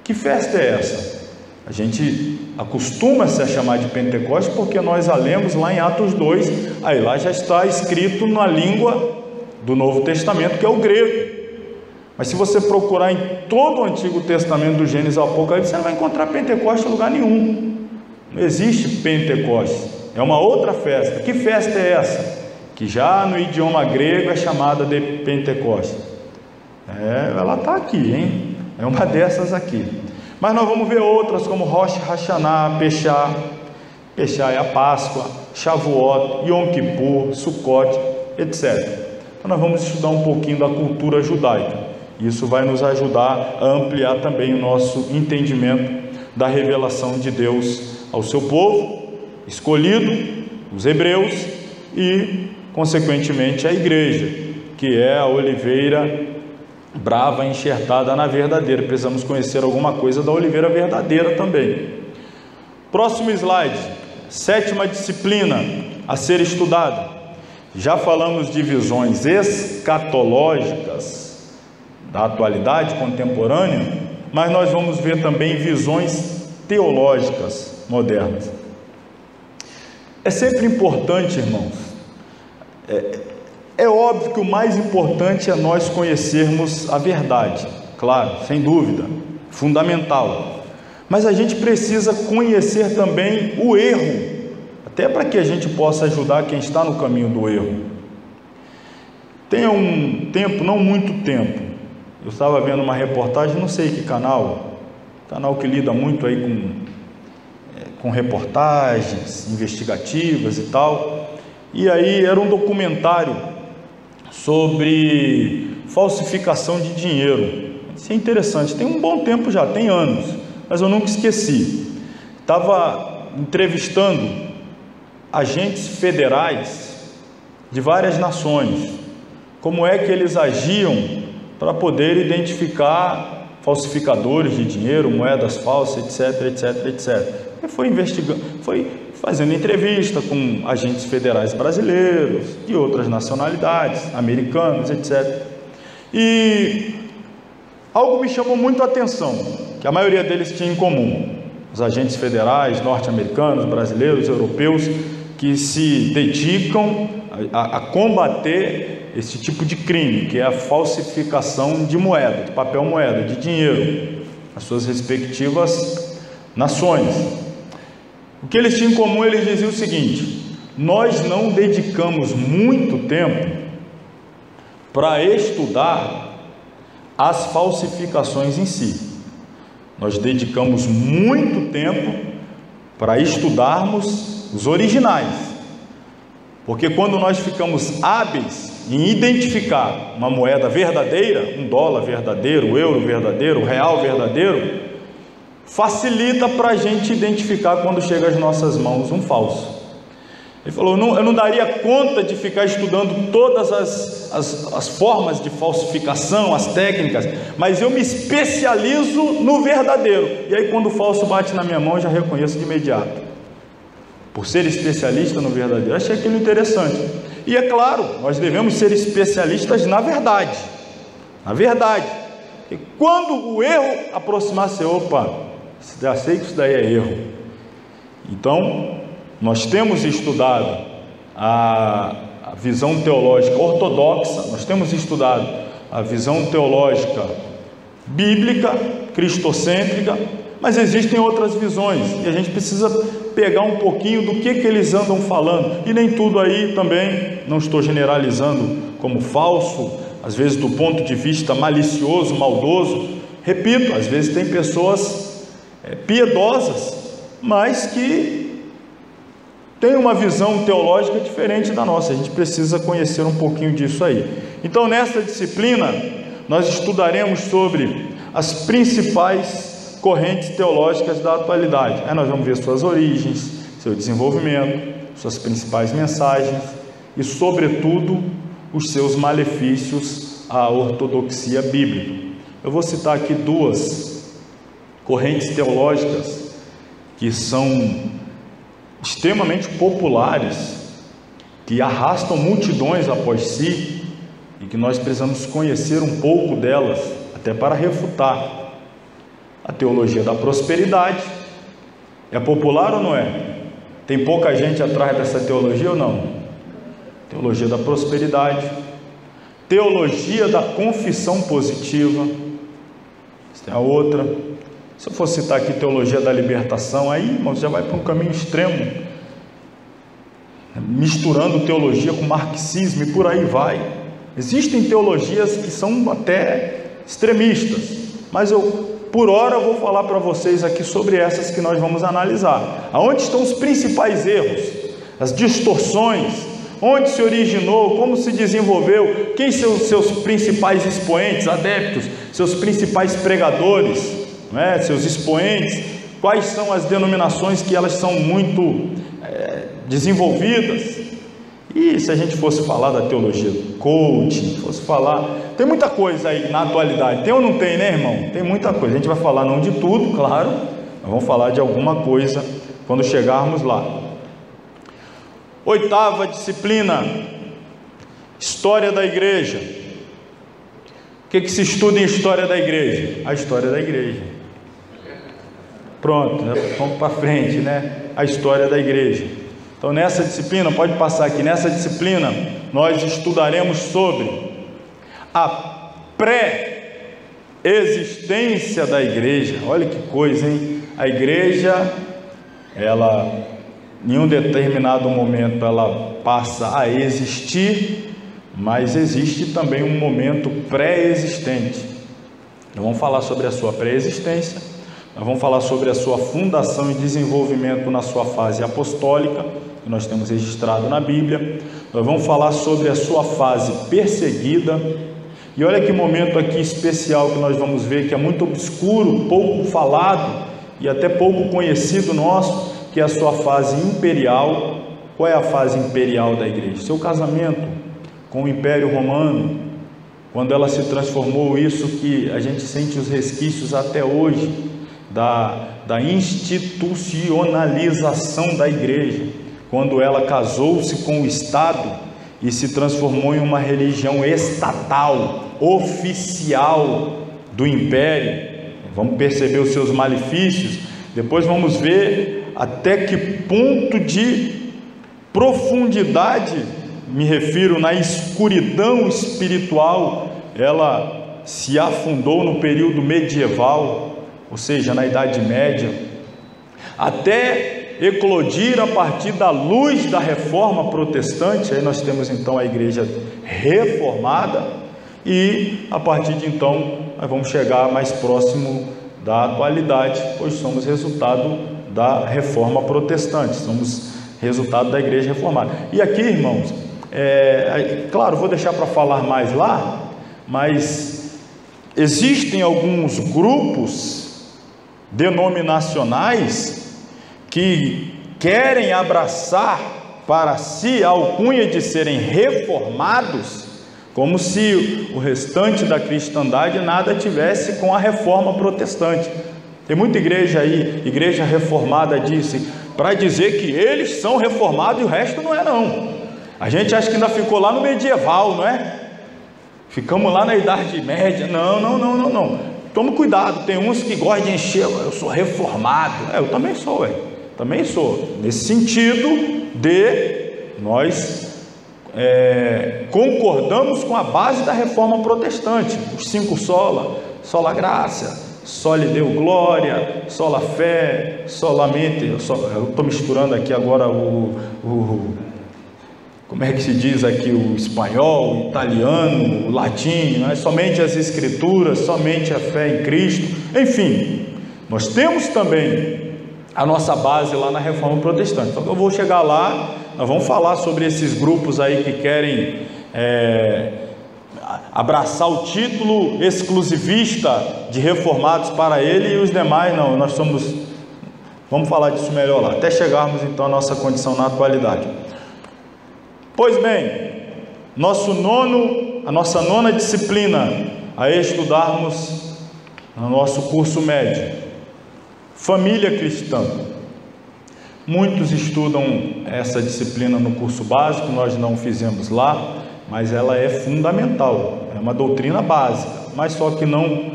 Que festa é essa? A gente acostuma-se a chamar de Pentecostes porque nós a lemos lá em Atos 2, aí lá já está escrito na língua do Novo Testamento, que é o grego. Mas se você procurar em todo o Antigo Testamento, do Gênesis ao Apocalipse, você não vai encontrar Pentecostes em lugar nenhum. Não existe Pentecostes, é uma outra festa. Que festa é essa? Que já no idioma grego é chamada de Pentecostes. Ela está aqui, hein? É uma dessas aqui. Mas nós vamos ver outras como Rosh Hashanah, Peshá. Peshá é a Páscoa, Shavuot, Yom Kippur, Sukkot, etc. Então nós vamos estudar um pouquinho da cultura judaica. Isso vai nos ajudar a ampliar também o nosso entendimento da revelação de Deus ao seu povo escolhido, os hebreus, e consequentemente a igreja, que é a oliveira brava enxertada na verdadeira. Precisamos conhecer alguma coisa da oliveira verdadeira também. Próximo slide, 7ª disciplina a ser estudada. Já falamos de visões escatológicas da atualidade contemporânea, mas nós vamos ver também visões teológicas modernas. É sempre importante, irmãos, é óbvio que o mais importante é nós conhecermos a verdade, claro, sem dúvida, fundamental, mas a gente precisa conhecer também o erro, até para que a gente possa ajudar quem está no caminho do erro. Tem um tempo, não muito tempo, eu estava vendo uma reportagem, não sei que canal que lida muito aí com reportagens investigativas e tal, e aí era um documentário sobre falsificação de dinheiro. Isso é interessante, tem um bom tempo já, tem anos, mas eu nunca esqueci. Estava entrevistando agentes federais de várias nações, como é que eles agiam para poder identificar falsificadores de dinheiro, moedas falsas, etc, etc, etc. E foi investigando, foi fazendo entrevista com agentes federais brasileiros, de outras nacionalidades, americanos, etc. E algo me chamou muito a atenção, que a maioria deles tinha em comum. Os agentes federais, norte-americanos, brasileiros, europeus, que se dedicam a combater esse tipo de crime, que é a falsificação de moeda, de papel moeda, de dinheiro, nas suas respectivas nações. O que eles tinham em comum, eles diziam o seguinte: nós não dedicamos muito tempo para estudar as falsificações em si, nós dedicamos muito tempo para estudarmos os originais, porque quando nós ficamos hábeis em identificar uma moeda verdadeira, um dólar verdadeiro, o euro verdadeiro, o real verdadeiro, facilita para a gente identificar quando chega às nossas mãos um falso. Ele falou, eu não daria conta de ficar estudando todas as formas de falsificação, as técnicas, mas eu me especializo no verdadeiro, e aí quando o falso bate na minha mão eu já reconheço de imediato, por ser especialista no verdadeiro. Achei aquilo interessante. E é claro, nós devemos ser especialistas na verdade, e quando o erro aproximar-se, opa, já sei que isso daí é erro. Então nós temos estudado a visão teológica ortodoxa, nós temos estudado a visão teológica bíblica, cristocêntrica, mas existem outras visões, e a gente precisa pegar um pouquinho do que eles andam falando, e nem tudo aí também, não estou generalizando como falso, às vezes do ponto de vista malicioso, maldoso. Repito, às vezes tem pessoas piedosas, mas que tem uma visão teológica diferente da nossa. A gente precisa conhecer um pouquinho disso aí. Então, nesta disciplina, nós estudaremos sobre as principais correntes teológicas da atualidade. Aí nós vamos ver suas origens, seu desenvolvimento, suas principais mensagens e, sobretudo, os seus malefícios à ortodoxia bíblica. Eu vou citar aqui duas correntes teológicas que são extremamente populares, que arrastam multidões após si e que nós precisamos conhecer um pouco delas, até para refutar. A teologia da prosperidade é popular ou não é? Tem pouca gente atrás dessa teologia ou não? Teologia da prosperidade, teologia da confissão positiva, essa é a outra. Se eu for citar aqui teologia da libertação, aí, irmão, já vai para um caminho extremo, misturando teologia com marxismo e por aí vai. Existem teologias que são até extremistas, mas eu, por hora, vou falar para vocês aqui sobre essas que nós vamos analisar. Aonde estão os principais erros, as distorções, onde se originou, como se desenvolveu, quem são os seus principais expoentes, adeptos, seus principais pregadores, seus expoentes, quais são as denominações que elas são muito desenvolvidas. E se a gente fosse falar da teologia do coaching, fosse falar, tem muita coisa aí na atualidade, tem ou não tem, né, irmão? Tem muita coisa. A gente vai falar não de tudo, claro, mas vamos falar de alguma coisa quando chegarmos lá. Oitava disciplina, história da igreja. O que se estuda em história da igreja? A história da igreja. Pronto, vamos para frente, né? A história da igreja. Então, nessa disciplina, pode passar aqui, nessa disciplina, nós estudaremos sobre a pré-existência da igreja. Olha que coisa, hein? A igreja, ela, em um determinado momento, ela passa a existir, mas existe também um momento pré-existente. Então, vamos falar sobre a sua pré-existência. Nós vamos falar sobre a sua fundação e desenvolvimento na sua fase apostólica, que nós temos registrado na Bíblia. Nós vamos falar sobre a sua fase perseguida. E olha que momento aqui especial que nós vamos ver, que é muito obscuro, pouco falado e até pouco conhecido nosso, que é a sua fase imperial. Qual é a fase imperial da igreja? Seu casamento com o Império Romano, quando ela se transformou, isso que a gente sente os resquícios até hoje, da institucionalização da igreja, quando ela casou-se com o Estado e se transformou em uma religião estatal, oficial do Império. Vamos perceber os seus malefícios, depois vamos ver até que ponto de profundidade, me refiro na escuridão espiritual, ela se afundou no período medieval, ou seja, na Idade Média, até eclodir a partir da luz da Reforma Protestante. Aí nós temos então a igreja reformada, e a partir de então nós vamos chegar mais próximo da atualidade, pois somos resultado da Reforma Protestante, somos resultado da igreja reformada. E aqui, irmãos, claro, vou deixar para falar mais lá, mas existem alguns grupos denominacionais que querem abraçar para si a alcunha de serem reformados, como se o restante da cristandade nada tivesse com a reforma protestante. Tem muita igreja aí, igreja reformada, disse, para dizer que eles são reformados e o resto não é não. A gente acha que ainda ficou lá no medieval, não é? Ficamos lá na Idade Média. Não. Toma cuidado, tem uns que gostam de encher, eu sou reformado. Eu também sou, também sou. Nesse sentido de nós concordamos com a base da reforma protestante, os 5 sola graça, soli deu glória, sola fé, solamente, eu estou misturando aqui agora como é que se diz aqui, o espanhol, o italiano, o latim, somente as escrituras, somente a fé em Cristo. Enfim, nós temos também a nossa base lá na Reforma Protestante. Então eu vou chegar lá, nós vamos falar sobre esses grupos aí que querem abraçar o título exclusivista de reformados para ele, e os demais não, vamos falar disso melhor lá, até chegarmos então à nossa condição na atualidade. Pois bem, a nossa nona disciplina a estudarmos no nosso curso médio, família cristã. Muitos estudam essa disciplina no curso básico, nós não fizemos lá, mas ela é fundamental, é uma doutrina básica, mas só que não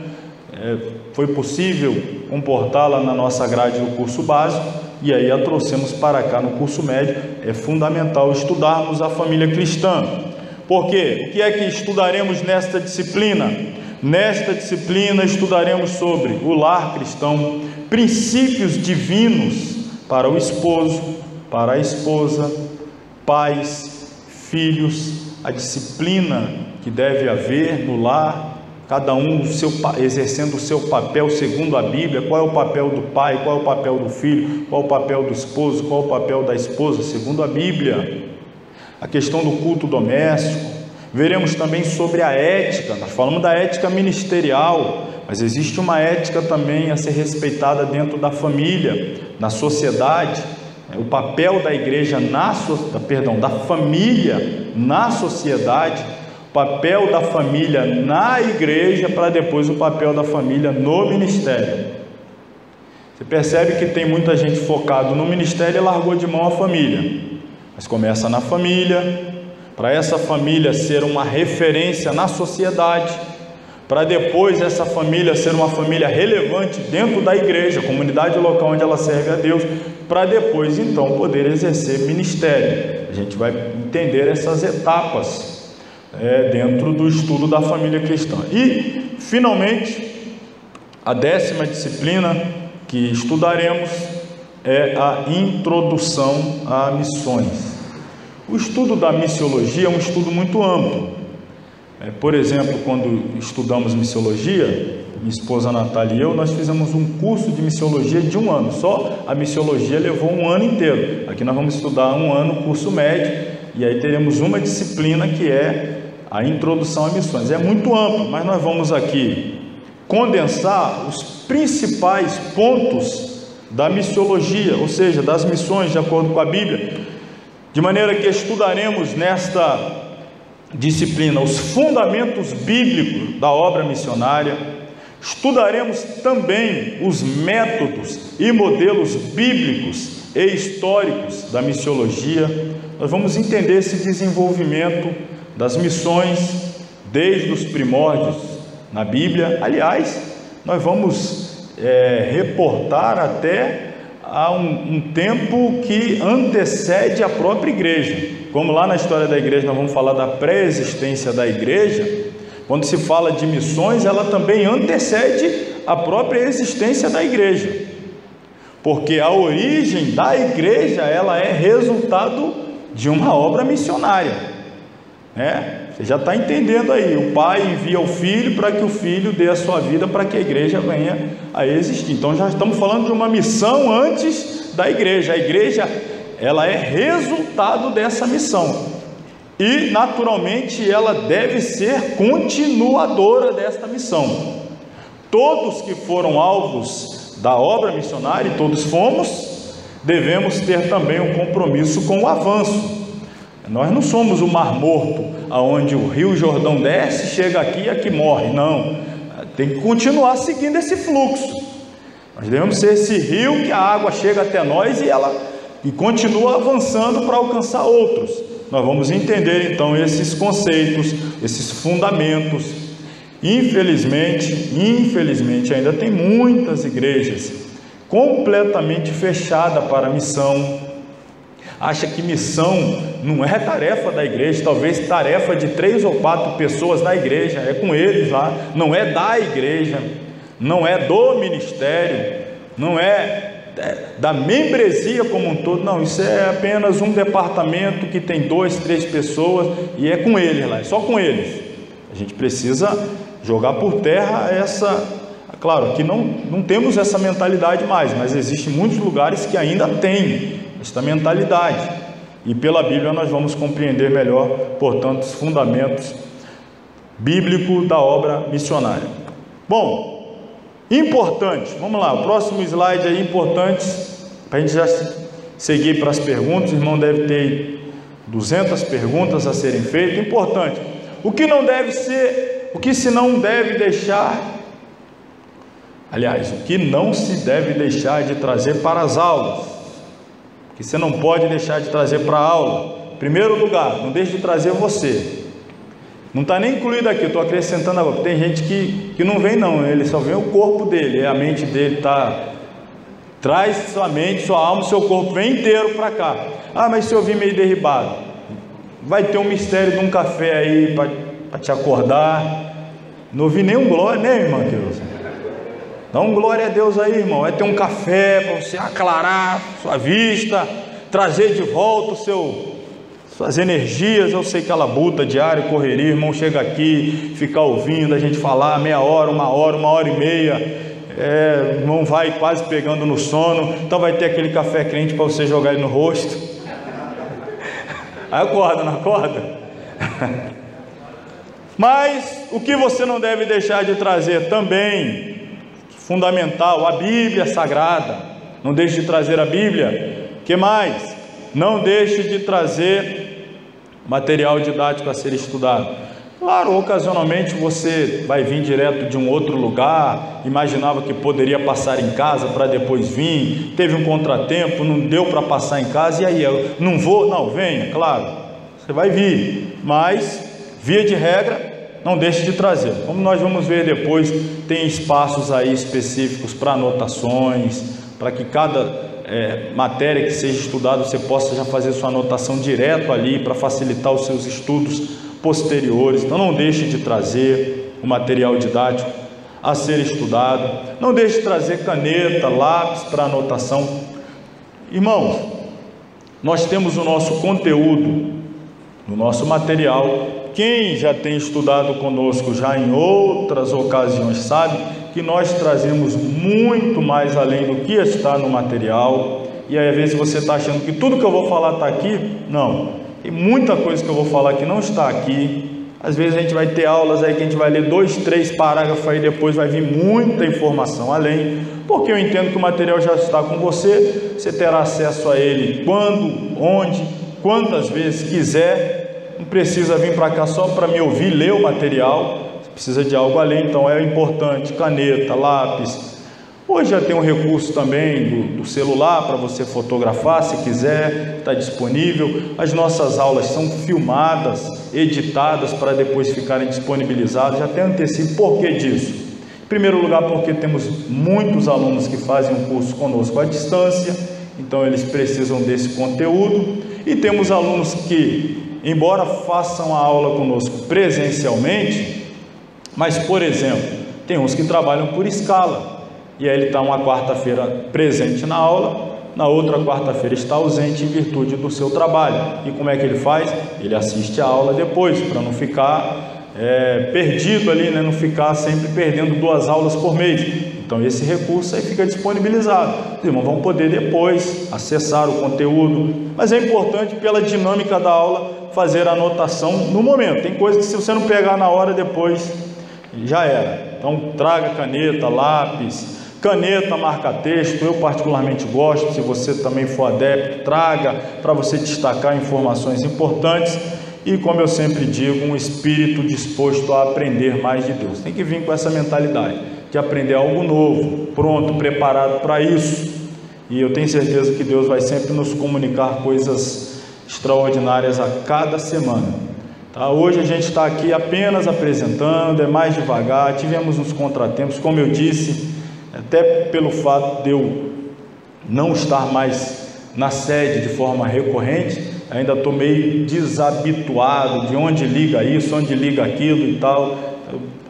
foi possível comportá-la na nossa grade do curso básico, e aí a trouxemos para cá no curso médio. É fundamental estudarmos a família cristã. Por quê? O que é que estudaremos nesta disciplina? Nesta disciplina estudaremos sobre o lar cristão, princípios divinos para o esposo, para a esposa, pais, filhos, a disciplina que deve haver no lar, cada um exercendo o seu papel segundo a Bíblia. Qual é o papel do pai, qual é o papel do filho, qual é o papel do esposo, qual é o papel da esposa segundo a Bíblia. A questão do culto doméstico. Veremos também sobre a ética. Nós falamos da ética ministerial, mas existe uma ética também a ser respeitada dentro da família, na sociedade. O papel da igreja da família na sociedade, o papel da família na igreja, para depois o papel da família no ministério. Você percebe que tem muita gente focado no ministério e largou de mão a família, mas começa na família, para essa família ser uma referência na sociedade, para depois essa família ser uma família relevante dentro da igreja, comunidade local onde ela serve a Deus, para depois então poder exercer ministério. A gente vai entender essas etapas dentro do estudo da família cristã. E finalmente a 10ª disciplina que estudaremos é a introdução a missões. O estudo da missiologia é um estudo muito amplo. Por exemplo, quando estudamos missiologia, minha esposa Natália e eu, nós fizemos um curso de missiologia de 1 ano. Só a missiologia levou 1 ano inteiro. Aqui nós vamos estudar 1 ano, curso médio, e aí teremos uma disciplina que é a introdução a missões. É muito amplo, mas nós vamos aqui condensar os principais pontos da missiologia, ou seja, das missões de acordo com a Bíblia, de maneira que estudaremos nesta disciplina os fundamentos bíblicos da obra missionária. Estudaremos também os métodos e modelos bíblicos e históricos da missiologia. Nós vamos entender esse desenvolvimento das missões desde os primórdios na Bíblia. Aliás, nós vamos reportar até a um tempo que antecede a própria igreja. Como lá na história da igreja nós vamos falar da pré-existência da igreja, quando se fala de missões, ela também antecede a própria existência da igreja, porque a origem da igreja, ela é resultado de uma obra missionária, Você já está entendendo aí, o pai envia o filho para que o filho dê a sua vida para que a igreja venha a existir. Então já estamos falando de uma missão antes da igreja. A igreja, ela é resultado dessa missão, e naturalmente ela deve ser continuadora desta missão. Todos que foram alvos da obra missionária, e todos fomos, devemos ter também um compromisso com o avanço. Nós não somos o Mar Morto, aonde o Rio Jordão desce, chega aqui e aqui morre. Não, tem que continuar seguindo esse fluxo. Nós devemos ser esse rio que a água chega até nós e continua avançando para alcançar outros. Nós vamos entender então esses conceitos, esses fundamentos. Infelizmente ainda tem muitas igrejas completamente fechadas para a missão. Acha que missão não é tarefa da igreja, talvez tarefa de 3 ou 4 pessoas da igreja, é com eles lá, não é da igreja, não é do ministério, não é da membresia como um todo. Não, isso é apenas um departamento que tem 2, 3 pessoas e é com eles lá, é só com eles. A gente precisa jogar por terra Claro, aqui não temos essa mentalidade mais, mas existem muitos lugares que ainda têm esta mentalidade. E pela Bíblia nós vamos compreender melhor, portanto, os fundamentos bíblicos da obra missionária. Bom, importante, vamos lá, o próximo slide aí, importantes, para a gente já seguir para as perguntas. O irmão deve ter 200 perguntas a serem feitas. Importante, o que não deve ser, o que se não deve deixar, aliás, o que não se deve deixar de trazer para as aulas, que você não pode deixar de trazer para a aula. Em primeiro lugar, não deixe de trazer você. Não está nem incluído aqui, estou acrescentando agora. Tem gente que não vem não, ele só vem o corpo dele, a mente dele está... Traz sua mente, sua alma, seu corpo, vem inteiro para cá. Ah, mas se eu vim meio derribado, vai ter um mistério de um café aí para te acordar. Não ouvi nenhum glória, né, irmã? Dá um glória a Deus aí, irmão. Vai ter um café para você aclarar sua vista, trazer de volta suas energias. Eu sei que a labuta diária, correria, irmão, chega aqui, ficar ouvindo a gente falar meia hora, uma hora e meia, irmão, vai quase pegando no sono. Então vai ter aquele café quente para você jogar ele no rosto. Aí acorda, não acorda? Mas o que você não deve deixar de trazer também, fundamental, a Bíblia Sagrada. Não deixe de trazer a Bíblia. Que mais? Não deixe de trazer material didático a ser estudado. Claro, ocasionalmente você vai vir direto de um outro lugar, imaginava que poderia passar em casa para depois vir, teve um contratempo, não deu para passar em casa, e aí eu não vou, não, venha, claro, você vai vir, mas via de regra, não deixe de trazer. Como nós vamos ver depois, tem espaços aí específicos para anotações, para que cada matéria que seja estudada, você possa já fazer sua anotação direto ali, para facilitar os seus estudos posteriores. Então não deixe de trazer o material didático a ser estudado. Não deixe de trazer caneta, lápis para anotação. Irmãos, nós temos o nosso conteúdo, o nosso material. Quem já tem estudado conosco já em outras ocasiões sabe que nós trazemos muito mais além do que está no material. E aí às vezes você está achando que tudo que eu vou falar está aqui. Não, tem muita coisa que eu vou falar que não está aqui. Às vezes a gente vai ter aulas aí que a gente vai ler 2, 3 parágrafos, aí depois vai vir muita informação além, porque eu entendo que o material já está com você, você terá acesso a ele quando, onde, quantas vezes quiser. Não precisa vir para cá só para me ouvir ler o material, você precisa de algo além. Então é importante, caneta, lápis. Hoje já tem um recurso também do celular para você fotografar, se quiser, está disponível. As nossas aulas são filmadas, editadas para depois ficarem disponibilizadas. Já tem antecipo. Por que disso? Em primeiro lugar, porque temos muitos alunos que fazem um curso conosco à distância, então eles precisam desse conteúdo. E temos alunos que, embora façam a aula conosco presencialmente, mas, por exemplo, tem uns que trabalham por escala. E aí ele está uma quarta-feira presente na aula, na outra quarta-feira está ausente em virtude do seu trabalho. E como é que ele faz? Ele assiste a aula depois, para não ficar perdido ali, né? Não ficar sempre perdendo 2 aulas por mês. Então esse recurso aí fica disponibilizado. Os irmãos vão poder depois acessar o conteúdo, mas é importante, pela dinâmica da aula, fazer a anotação no momento. Tem coisa que se você não pegar na hora, depois já era. Então traga caneta, lápis, caneta marca-texto. Eu particularmente gosto, se você também for adepto, traga para você destacar informações importantes. E como eu sempre digo, um espírito disposto a aprender mais de Deus. Tem que vir com essa mentalidade de aprender algo novo, pronto, preparado para isso. E eu tenho certeza que Deus vai sempre nos comunicar coisas extraordinárias a cada semana. Tá? Hoje a gente está aqui apenas apresentando, é mais devagar, tivemos uns contratempos, como eu disse, até pelo fato de eu não estar mais na sede de forma recorrente, ainda estou meio desabituado de onde liga isso, onde liga aquilo e tal.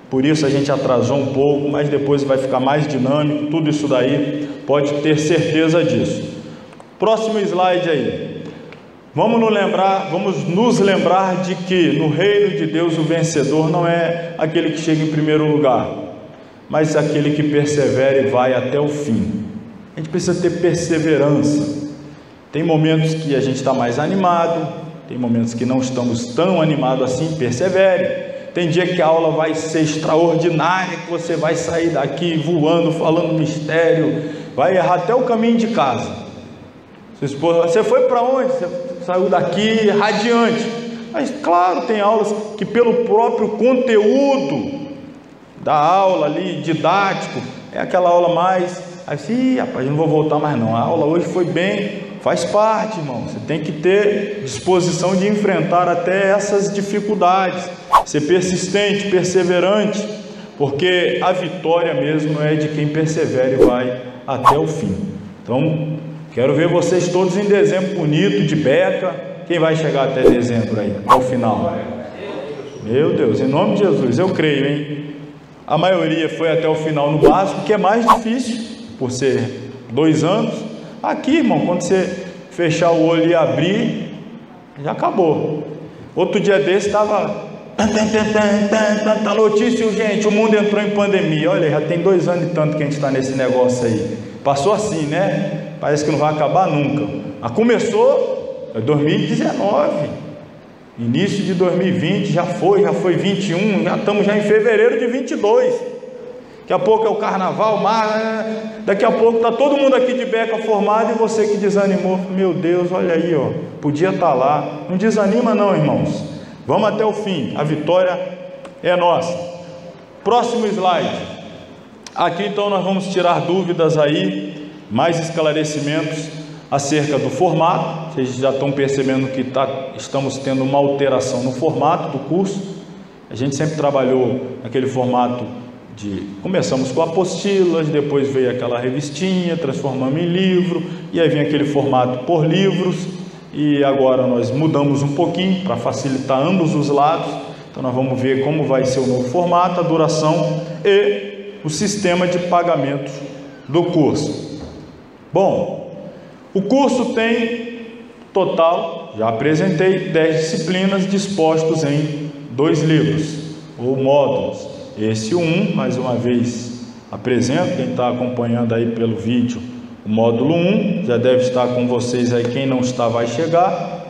Por isso a gente atrasou um pouco, mas depois vai ficar mais dinâmico. Tudo isso daí, pode ter certeza disso. Próximo slide aí. Vamos nos lembrar de que no reino de Deus o vencedor não é aquele que chega em primeiro lugar. mas aquele que persevera e vai até o fim. A gente precisa ter perseverança. Tem momentos que a gente está mais animado, tem momentos que não estamos tão animados assim, persevere. Tem dia que a aula vai ser extraordinária, que você vai sair daqui voando, falando mistério, vai errar até o caminho de casa. Você foi para onde? Você saiu daqui radiante. Mas claro, tem aulas que pelo próprio conteúdo da aula ali, didático, é aquela aula mais assim, rapaz, não vou voltar mais não, a aula hoje foi bem, faz parte, irmão, você tem que ter disposição de enfrentar até essas dificuldades, ser persistente, perseverante, porque a vitória mesmo é de quem persevera e vai até o fim. Então, quero ver vocês todos em dezembro bonito, de beca. Quem vai chegar até dezembro aí, até o final? Meu Deus, em nome de Jesus, eu creio, hein? A maioria foi até o final no básico, que é mais difícil, por ser 2 anos. Aqui, irmão, quando você fechar o olho e abrir, já acabou. Outro dia desse estava notícia urgente, o mundo entrou em pandemia. Olha, já tem 2 anos e tanto que a gente está nesse negócio aí. Passou assim, né? Parece que não vai acabar nunca. Mas começou em 2019, início de 2020, já foi 21, já estamos já em fevereiro de 22. Daqui a pouco é o carnaval, mas daqui a pouco está todo mundo aqui de beca formado e você que desanimou, meu Deus, olha aí, ó, podia estar lá. Não desanima não, irmãos, vamos até o fim, a vitória é nossa. Próximo slide. Aqui então nós vamos tirar dúvidas aí, mais esclarecimentos acerca do formato. Vocês já estão percebendo que estamos tendo uma alteração no formato do curso. A gente sempre trabalhou naquele formato começamos com apostilas, depois veio aquela revistinha, transformamos em livro, e aí vem aquele formato por livros, e agora nós mudamos um pouquinho para facilitar ambos os lados. Então nós vamos ver como vai ser o novo formato, a duração e o sistema de pagamento do curso. Bom, o curso tem total, já apresentei, 10 disciplinas dispostos em 2 livros ou módulos. Esse 1, mais uma vez apresento, quem está acompanhando aí pelo vídeo, o módulo 1, já deve estar com vocês aí, quem não está vai chegar,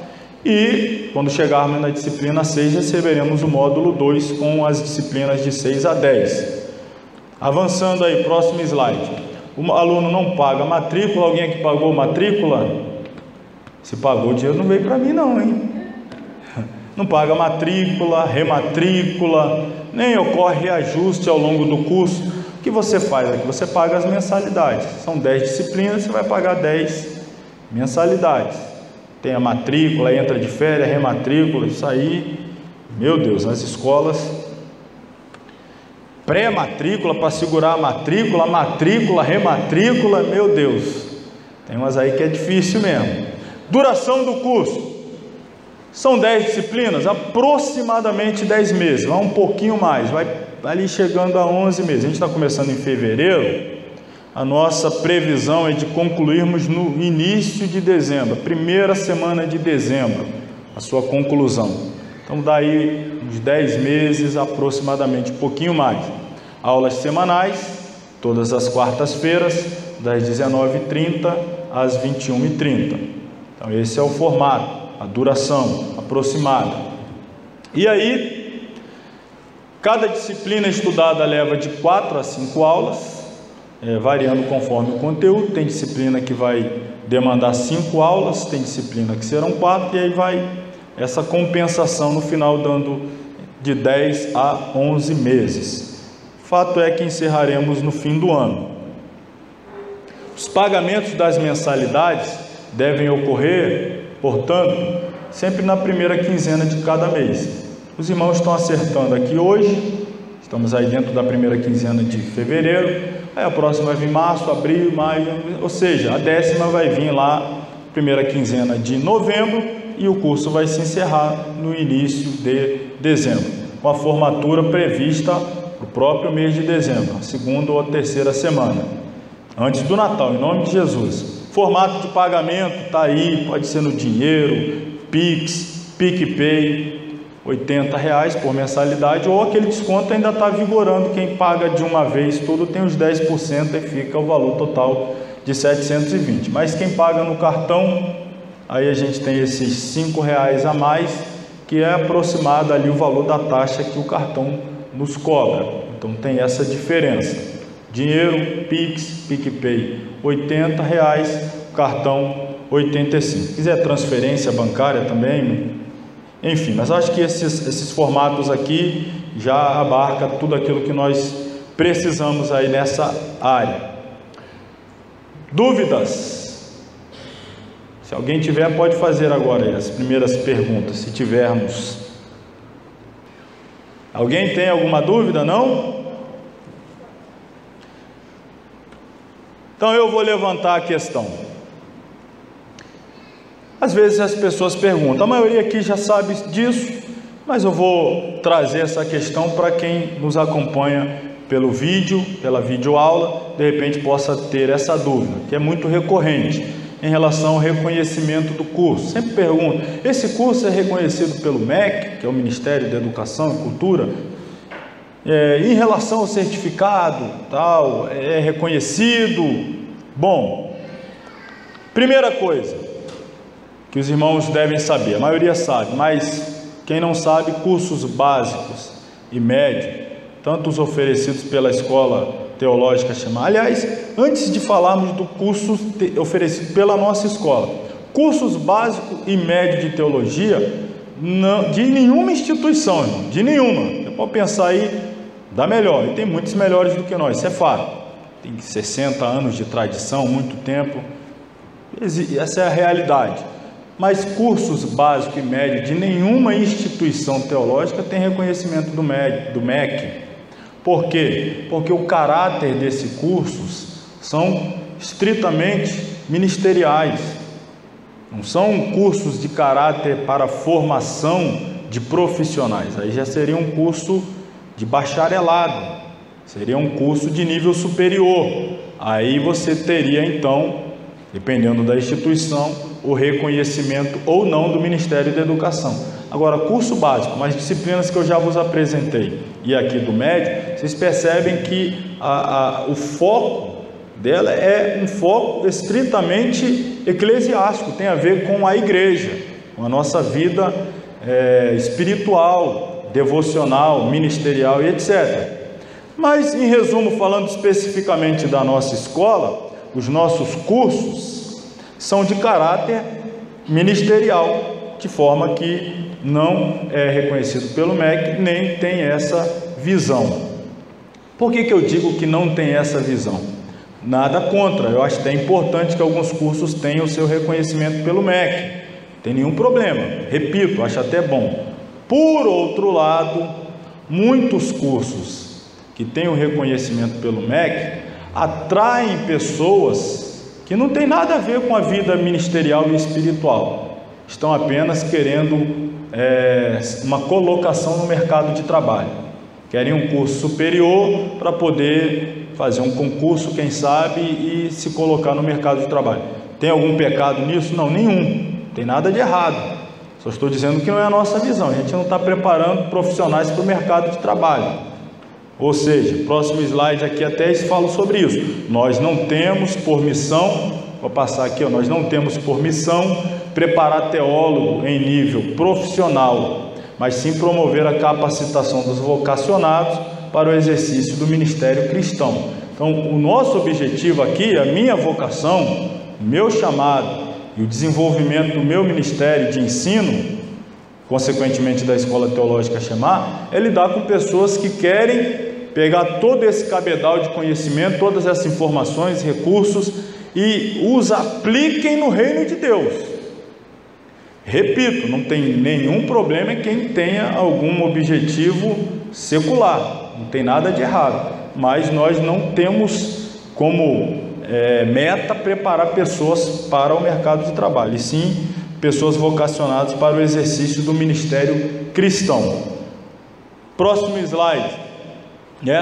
e quando chegarmos na disciplina 6, receberemos o módulo 2 com as disciplinas de 6 a 10. Avançando aí, próximo slide. O aluno não paga matrícula, alguém aqui pagou matrícula? Se pagou, o dinheiro não veio para mim não, hein? Não paga matrícula, rematrícula, nem ocorre reajuste ao longo do curso. O que você faz aqui? Você paga as mensalidades. São 10 disciplinas, você vai pagar 10 mensalidades. Tem a matrícula, entra de férias, rematrícula, isso aí, meu Deus, nas escolas, pré-matrícula para segurar a matrícula, rematrícula, meu Deus, tem umas aí que é difícil mesmo. Duração do curso. São 10 disciplinas, aproximadamente 10 meses, vai um pouquinho mais, vai ali chegando a 11 meses. A gente está começando em fevereiro, a nossa previsão é de concluirmos no início de dezembro, primeira semana de dezembro, a sua conclusão. Então daí uns 10 meses aproximadamente, um pouquinho mais. Aulas semanais, todas as quartas-feiras, das 19h30 às 21h30. Então esse é o formato, a duração aproximada. E aí, cada disciplina estudada leva de 4 a 5 aulas, variando conforme o conteúdo. Tem disciplina que vai demandar 5 aulas, tem disciplina que serão 4, e aí vai essa compensação no final, dando de 10 a 11 meses. Fato é que encerraremos no fim do ano. Os pagamentos das mensalidades devem ocorrer, portanto, sempre na primeira quinzena de cada mês. Os irmãos estão acertando aqui hoje, estamos aí dentro da primeira quinzena de fevereiro, aí a próxima vai vir março, abril, maio, ou seja, a 10ª vai vir lá, primeira quinzena de novembro, e o curso vai se encerrar no início de dezembro, com a formatura prevista para o próprio mês de dezembro, a segunda ou a terceira semana, antes do Natal, em nome de Jesus. Formato de pagamento está aí, pode ser no dinheiro, Pix, PicPay, R$80 por mensalidade, ou aquele desconto ainda está vigorando, quem paga de uma vez tudo tem os 10% e fica o valor total de 720. Mas quem paga no cartão, aí a gente tem esses R$5 a mais, que é aproximado ali o valor da taxa que o cartão nos cobra. Então tem essa diferença. Dinheiro, Pix, PicPay, R$80, cartão R$85. Se quiser transferência bancária também, enfim, mas acho que esses formatos aqui já abarca tudo aquilo que nós precisamos aí nessa área. Dúvidas? Se alguém tiver, pode fazer agora aí as primeiras perguntas, se tivermos. Alguém tem alguma dúvida, não? Então eu vou levantar a questão. Às vezes as pessoas perguntam, a maioria aqui já sabe disso, mas eu vou trazer essa questão para quem nos acompanha pelo vídeo, pela videoaula, de repente possa ter essa dúvida, que é muito recorrente, em relação ao reconhecimento do curso. Sempre pergunto, esse curso é reconhecido pelo MEC, que é o Ministério da Educação e Cultura? Em relação ao certificado, tal, é reconhecido? Bom, primeira coisa que os irmãos devem saber, a maioria sabe, mas quem não sabe, cursos básicos e médios, tanto os oferecidos pela Escola Teológica Shema. Aliás, antes de falarmos do curso oferecido pela nossa escola, cursos básicos e médios de teologia, não, de nenhuma instituição, irmão, de nenhuma. Você pode pensar aí da melhor, e tem muitos melhores do que nós, isso é fato. Tem 60 anos de tradição, muito tempo, essa é a realidade. Mas cursos básicos e médios de nenhuma instituição teológica tem reconhecimento do MEC. Por quê? Porque o caráter desses cursos são estritamente ministeriais. Não são cursos de caráter para formação de profissionais. Aí já seria um curso de bacharelado, seria um curso de nível superior. Aí você teria então, dependendo da instituição, o reconhecimento ou não do Ministério da Educação. Agora, curso básico, mas disciplinas que eu já vos apresentei e aqui do médio, vocês percebem que o foco dela é um foco estritamente eclesiástico, tem a ver com a igreja, com a nossa vida espiritual, devocional, ministerial e etc. Mas, em resumo, falando especificamente da nossa escola, os nossos cursos são de caráter ministerial, de forma que não é reconhecido pelo MEC, nem tem essa visão. Por que eu digo que não tem essa visão? Nada contra, eu acho até importante que alguns cursos tenham o seu reconhecimento pelo MEC, não tem nenhum problema, repito, acho até bom. Por outro lado, muitos cursos que têm o reconhecimento pelo MEC atraem pessoas que não tem nada a ver com a vida ministerial e espiritual, estão apenas querendo uma colocação no mercado de trabalho, querem um curso superior para poder fazer um concurso, quem sabe, e se colocar no mercado de trabalho. Tem algum pecado nisso? Não, nenhum, não tem nada de errado, só estou dizendo que não é a nossa visão, a gente não está preparando profissionais para o mercado de trabalho. Ou seja, próximo slide aqui até falo sobre isso. Nós não temos por missão, vou passar aqui, nós não temos por missão preparar teólogo em nível profissional, mas sim promover a capacitação dos vocacionados para o exercício do ministério cristão. Então, o nosso objetivo aqui, a minha vocação, o meu chamado e o desenvolvimento do meu ministério de ensino, consequentemente da Escola Teológica Shema, é lidar com pessoas que querem pegar todo esse cabedal de conhecimento, todas essas informações, recursos e os apliquem no reino de Deus. Repito, não tem nenhum problema em quem tenha algum objetivo secular, não tem nada de errado, mas nós não temos como meta preparar pessoas para o mercado de trabalho, e sim pessoas vocacionadas para o exercício do ministério cristão. Próximo slide.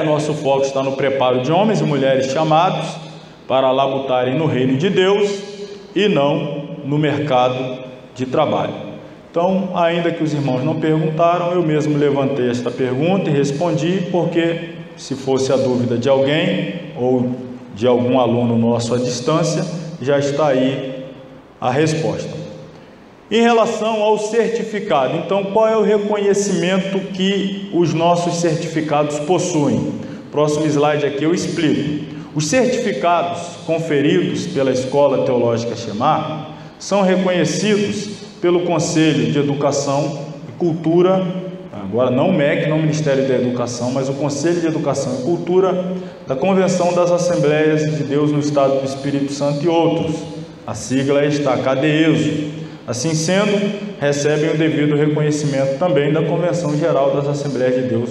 Nosso foco está no preparo de homens e mulheres chamados para labutarem no reino de Deus e não no mercado de trabalho. Então, ainda que os irmãos não perguntaram, eu mesmo levantei esta pergunta e respondi, porque se fosse a dúvida de alguém ou de algum aluno nosso à distância, já está aí a resposta. Em relação ao certificado, então, qual é o reconhecimento que os nossos certificados possuem? Próximo slide aqui eu explico. Os certificados conferidos pela Escola Teológica Shema são reconhecidos pelo Conselho de Educação e Cultura, agora não o MEC, não o Ministério da Educação, mas o Conselho de Educação e Cultura da Convenção das Assembleias de Deus no Estado do Espírito Santo e outros. A sigla está CADEESO. Assim sendo, recebem o devido reconhecimento também da Convenção Geral das Assembleias de Deus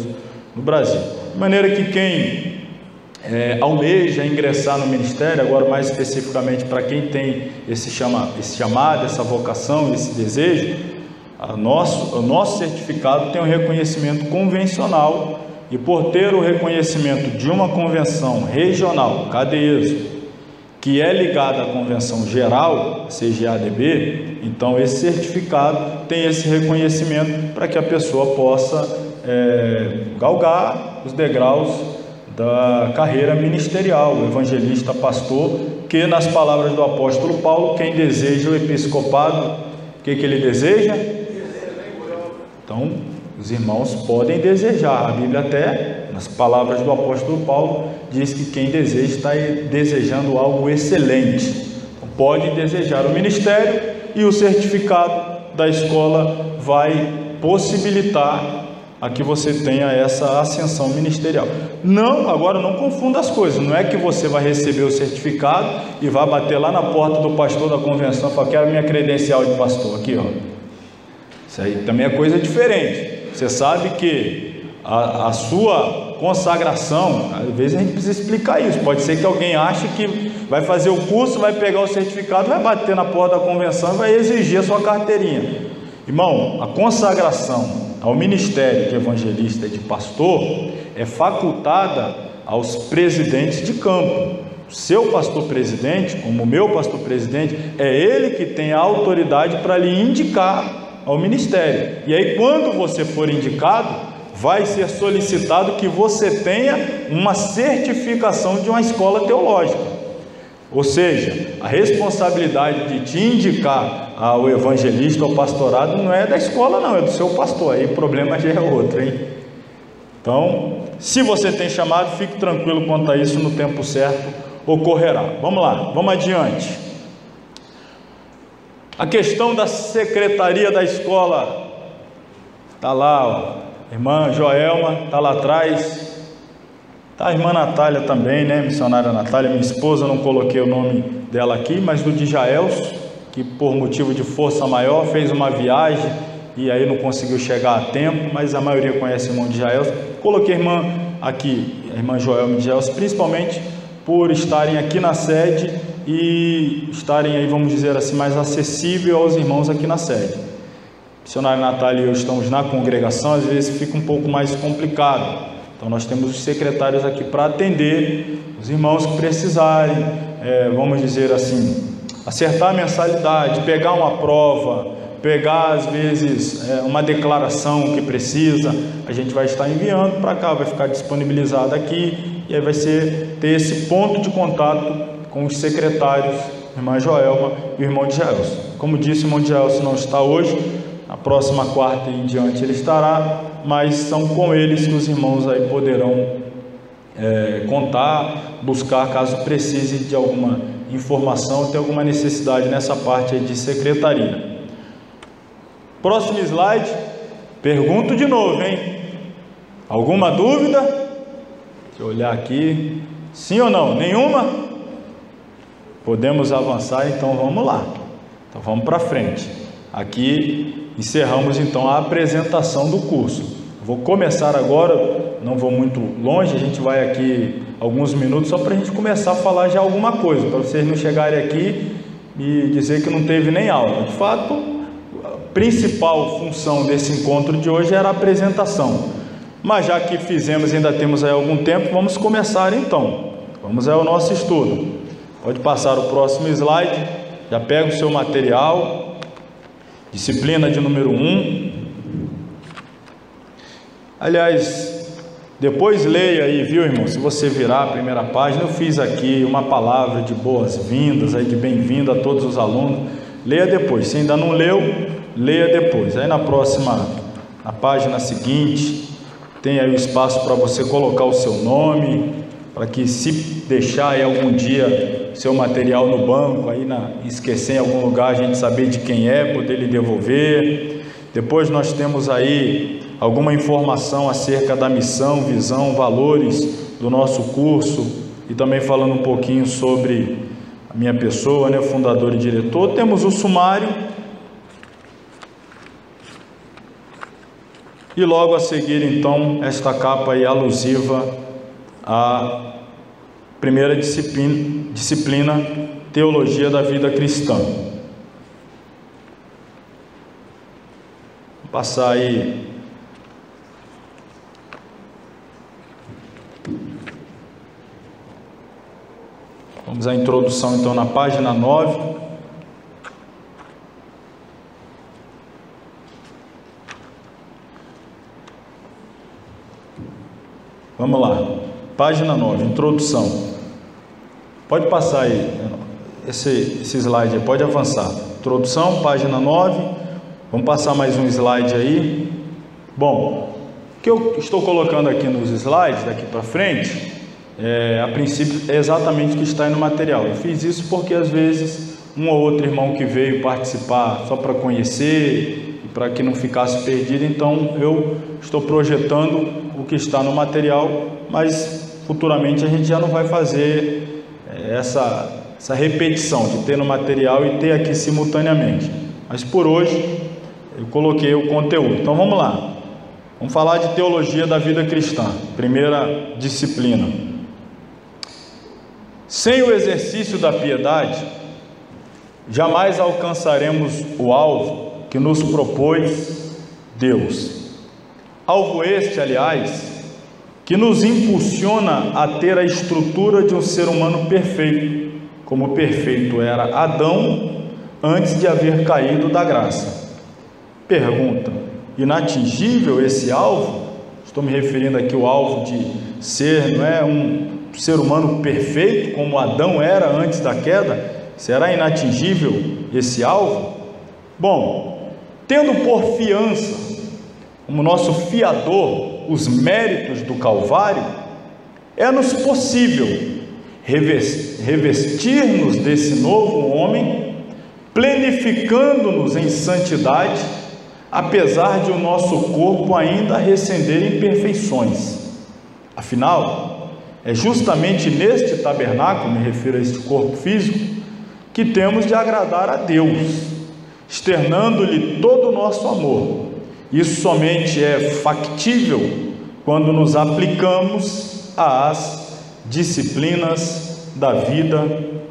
no Brasil. De maneira que quem almeja ingressar no ministério, agora mais especificamente para quem tem esse chamado, essa vocação, esse desejo, o nosso certificado tem um reconhecimento convencional, e por ter o reconhecimento de uma convenção regional, CADEESO, que é ligada à convenção geral, CGADB, então esse certificado tem esse reconhecimento para que a pessoa possa galgar os degraus da carreira ministerial, o evangelista, pastor, que nas palavras do apóstolo Paulo, quem deseja o episcopado, o que ele deseja? Então, os irmãos podem desejar, a Bíblia até, nas palavras do apóstolo Paulo, diz que quem deseja está desejando algo excelente. Então, pode desejar o ministério, e o certificado da escola vai possibilitar a que você tenha essa ascensão ministerial. Agora não confunda as coisas, não é que você vai receber o certificado e vai bater lá na porta do pastor da convenção e falar: quero minha credencial de pastor, aqui ó. Isso aí também é coisa diferente. Você sabe que a sua consagração, às vezes a gente precisa explicar isso, pode ser que alguém ache que vai fazer o curso, vai pegar o certificado, vai bater na porta da convenção e vai exigir a sua carteirinha. Irmão, a consagração ao ministério de evangelista e de pastor é facultada aos presidentes de campo. O seu pastor presidente, como o meu pastor presidente, é ele que tem a autoridade para lhe indicar ao ministério. E aí, quando você for indicado, vai ser solicitado que você tenha uma certificação de uma escola teológica. Ou seja, a responsabilidade de te indicar ao evangelista, ao pastorado, não é da escola não, é do seu pastor. Aí o problema já é outro, hein? Então, se você tem chamado, fique tranquilo quanto a isso, no tempo certo ocorrerá. Vamos lá, vamos adiante. A questão da secretaria da escola, está lá, ó, irmã Joelma, está lá atrás. Tá a irmã Natália também, né? Missionária Natália, minha esposa, não coloquei o nome dela aqui, mas do Djaelso, que por motivo de força maior fez uma viagem e aí não conseguiu chegar a tempo, mas a maioria conhece o irmão Djaelso. Coloquei a irmã aqui, a irmã Joelma e Djaelso, principalmente por estarem aqui na sede e estarem aí, vamos dizer assim, mais acessível aos irmãos aqui na sede. Missionária Natália e eu estamos na congregação, às vezes fica um pouco mais complicado. Então nós temos os secretários aqui para atender os irmãos que precisarem, vamos dizer assim, acertar a mensalidade, pegar uma prova, pegar às vezes uma declaração que precisa, a gente vai estar enviando para cá, vai ficar disponibilizado aqui, e aí vai ter esse ponto de contato com os secretários, a irmã Joelma e o irmão Djaelso. Como disse, o irmão Djaelso não está hoje, na próxima quarta e em diante ele estará, mas são com eles que os irmãos aí poderão contar, buscar caso precise de alguma informação, ter alguma necessidade nessa parte aí de secretaria. Próximo slide, pergunto de novo, hein? Alguma dúvida? Deixa eu olhar aqui, sim ou não? Nenhuma? Podemos avançar, então vamos lá. Então vamos para frente. Aqui encerramos então a apresentação do curso. Vou começar agora, não vou muito longe, a gente vai aqui alguns minutos só para a gente começar a falar já alguma coisa, para vocês não chegarem aqui e dizer que não teve nem aula. De fato, a principal função desse encontro de hoje era a apresentação, mas já que fizemos, ainda temos aí algum tempo, vamos começar então. Vamos ao nosso estudo. Pode passar o próximo slide, já pega o seu material disciplina de número 1. Aliás, depois leia aí, viu, irmão? Se você virar a primeira página, eu fiz aqui uma palavra de boas-vindas, aí de bem-vindo a todos os alunos. Leia depois. Se ainda não leu, leia depois. Aí na página seguinte, tem aí o espaço para você colocar o seu nome, para que, se deixar aí algum dia seu material no banco, aí esquecer em algum lugar, a gente saber de quem é, poder lhe devolver. Depois nós temos aí alguma informação acerca da missão, visão, valores do nosso curso, e também falando um pouquinho sobre a minha pessoa, né, fundador e diretor. Temos o sumário, e logo a seguir, então, esta capa aí alusiva à primeira disciplina, Teologia da Vida Cristã. Vou passar aí vamos à introdução, então, na página 9. Vamos lá, página 9, introdução. Pode passar aí, esse slide aí, pode avançar. Introdução, página 9. Vamos passar mais um slide aí. Bom, o que eu estou colocando aqui nos slides, daqui para frente, a princípio é exatamente o que está aí no material. Eu fiz isso porque às vezes um ou outro irmão que veio participar só para conhecer, e para que não ficasse perdido, então eu estou projetando o que está no material, mas futuramente a gente já não vai fazer essa repetição de ter no material e ter aqui simultaneamente. Mas por hoje eu coloquei o conteúdo. Então vamos lá, vamos falar de teologia da vida cristã, primeira disciplina. Sem o exercício da piedade, jamais alcançaremos o alvo que nos propôs Deus. Alvo este, aliás, que nos impulsiona a ter a estrutura de um ser humano perfeito, como perfeito era Adão antes de haver caído da graça. Pergunta: inatingível esse alvo? Estou me referindo aqui ao alvo de ser, não é, um ser humano perfeito, como Adão era antes da queda. Será inatingível esse alvo? Bom, tendo por fiança, como nosso fiador, os méritos do Calvário, é-nos possível revestir-nos desse novo homem, plenificando-nos em santidade, apesar de o nosso corpo ainda recender imperfeições. Afinal, é justamente neste tabernáculo, me refiro a este corpo físico, que temos de agradar a Deus, externando-lhe todo o nosso amor. Isso somente é factível quando nos aplicamos às disciplinas da vida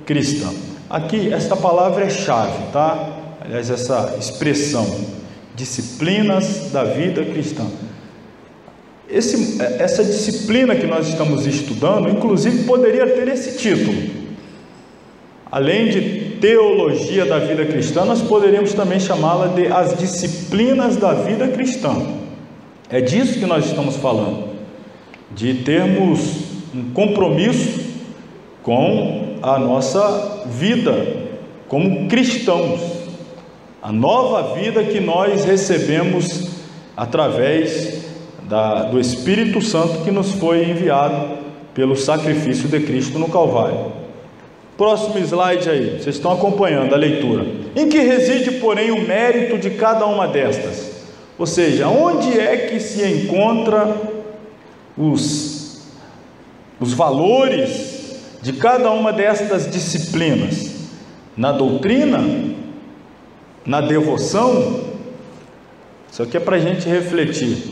cristã. Aqui, esta palavra é chave, tá? Aliás, essa expressão, disciplinas da vida cristã. Essa disciplina que nós estamos estudando, inclusive, poderia ter esse título. Além de teologia da vida cristã, nós poderíamos também chamá-la de as disciplinas da vida cristã. É disso que nós estamos falando, de termos um compromisso com a nossa vida como cristãos, a nova vida que nós recebemos através do Espírito Santo que nos foi enviado pelo sacrifício de Cristo no Calvário. Próximo slide aí, vocês estão acompanhando a leitura. Em que reside, porém, o mérito de cada uma destas? Ou seja, onde é que se encontra os valores de cada uma destas disciplinas? Na doutrina? Na devoção? Isso aqui é para a gente refletir.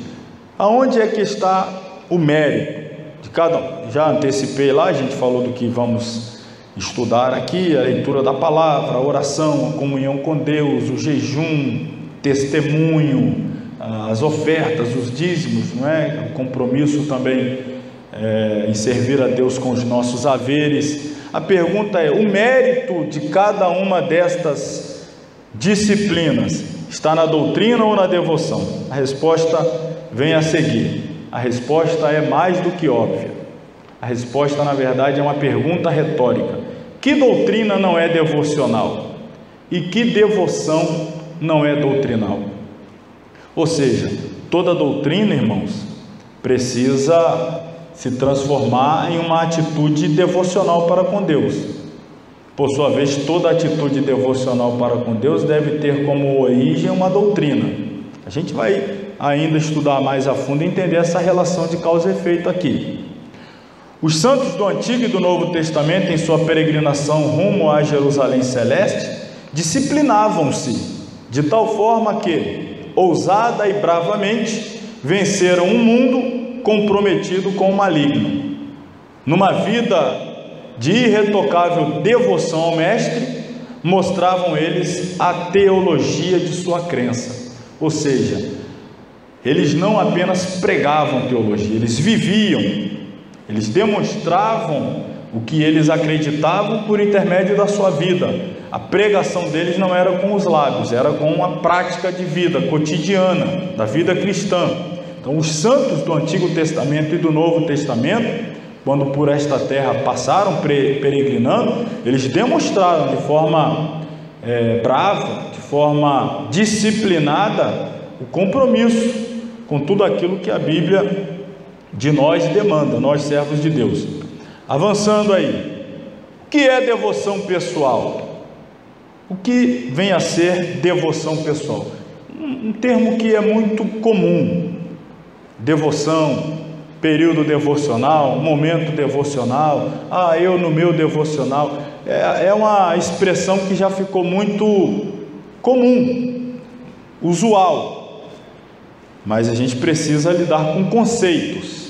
Aonde é que está o mérito de cada um? Já antecipei lá, a gente falou do que vamos estudar aqui, a leitura da palavra, a oração, a comunhão com Deus, o jejum, testemunho, as ofertas, os dízimos, não é? O compromisso também em servir a Deus com os nossos haveres. A pergunta é: o mérito de cada uma destas disciplinas Está na doutrina ou na devoção? A resposta vem a seguir. A resposta é mais do que óbvia. A resposta, na verdade, é uma pergunta retórica. Que doutrina não é devocional? E que devoção não é doutrinal? Ou seja, toda doutrina, irmãos, precisa se transformar em uma atitude devocional para com Deus. Por sua vez, toda atitude devocional para com Deus deve ter como origem uma doutrina. A gente vai ainda estudar mais a fundo e entender essa relação de causa e efeito aqui. Os santos do Antigo e do Novo Testamento, em sua peregrinação rumo à Jerusalém Celeste, disciplinavam-se de tal forma que, ousada e bravamente, venceram um mundo comprometido com o maligno. Numa vida de irretocável devoção ao Mestre, mostravam eles a teologia de sua crença. Ou seja, eles não apenas pregavam teologia, eles viviam, eles demonstravam o que eles acreditavam por intermédio da sua vida. A pregação deles não era com os lábios, era com uma prática de vida cotidiana, da vida cristã. Então, os santos do Antigo Testamento e do Novo Testamento, quando por esta terra passaram peregrinando, eles demonstraram de forma brava, de forma disciplinada, o compromisso com tudo aquilo que a Bíblia de nós demanda, nós servos de Deus. Avançando aí, o que é devoção pessoal? O que vem a ser devoção pessoal? Um termo que é muito comum: devoção, período devocional, momento devocional, eu no meu devocional. É uma expressão que já ficou muito comum, usual, mas a gente precisa lidar com conceitos.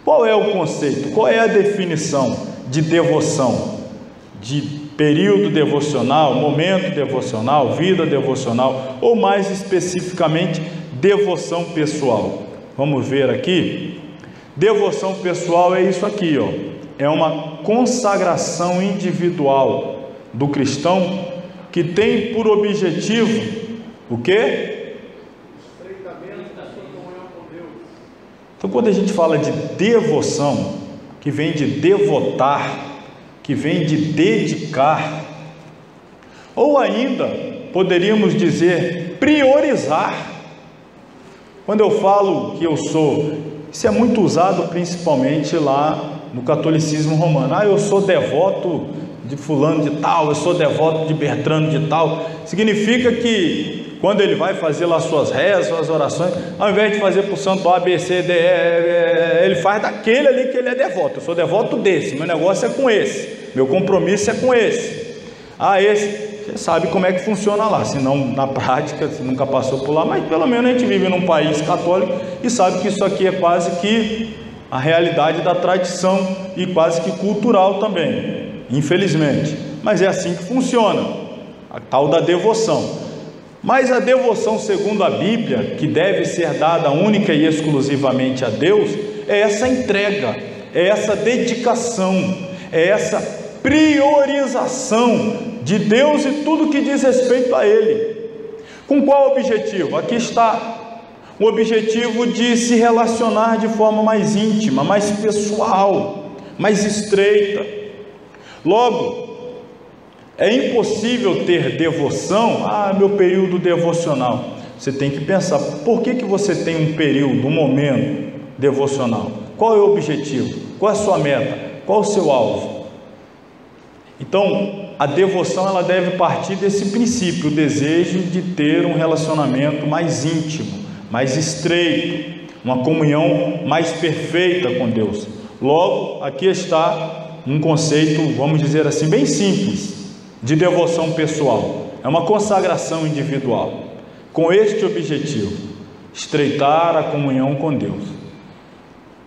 Qual é o conceito? Qual é a definição de devoção? De período devocional, momento devocional, vida devocional, ou mais especificamente, devoção pessoal. Vamos ver aqui. Devoção pessoal é isso aqui, ó. É uma consagração individual do cristão que tem por objetivo o quê? Então, quando a gente fala de devoção, que vem de devotar, que vem de dedicar, ou ainda poderíamos dizer priorizar. Quando eu falo que eu sou, isso é muito usado principalmente lá no catolicismo romano. Eu sou devoto de fulano de tal, eu sou devoto de Bertrano de tal. Significa que quando ele vai fazer lá suas rezas, suas orações, ao invés de fazer para o santo A, B, C, D, E, ele faz daquele ali que ele é devoto. Eu sou devoto desse, meu negócio é com esse, meu compromisso é com esse. Esse, você sabe como é que funciona lá, se não na prática, você nunca passou por lá, mas pelo menos a gente vive num país católico e sabe que isso aqui é quase que a realidade da tradição e quase que cultural também, infelizmente. Mas é assim que funciona, a tal da devoção. Mas a devoção segundo a Bíblia, que deve ser dada única e exclusivamente a Deus, é essa entrega, é essa dedicação, é essa priorização de Deus e tudo que diz respeito a Ele. Com qual objetivo? Aqui está o objetivo de se relacionar de forma mais íntima, mais pessoal, mais estreita. Logo, é impossível ter devoção, meu período devocional. Você tem que pensar, por que você tem um período, um momento devocional? Qual é o objetivo? Qual é a sua meta? Qual é o seu alvo? Então, a devoção ela deve partir desse princípio, o desejo de ter um relacionamento mais íntimo, mais estreito, uma comunhão mais perfeita com Deus. Logo, aqui está um conceito, vamos dizer assim, bem simples, de devoção pessoal. É uma consagração individual, com este objetivo: estreitar a comunhão com Deus.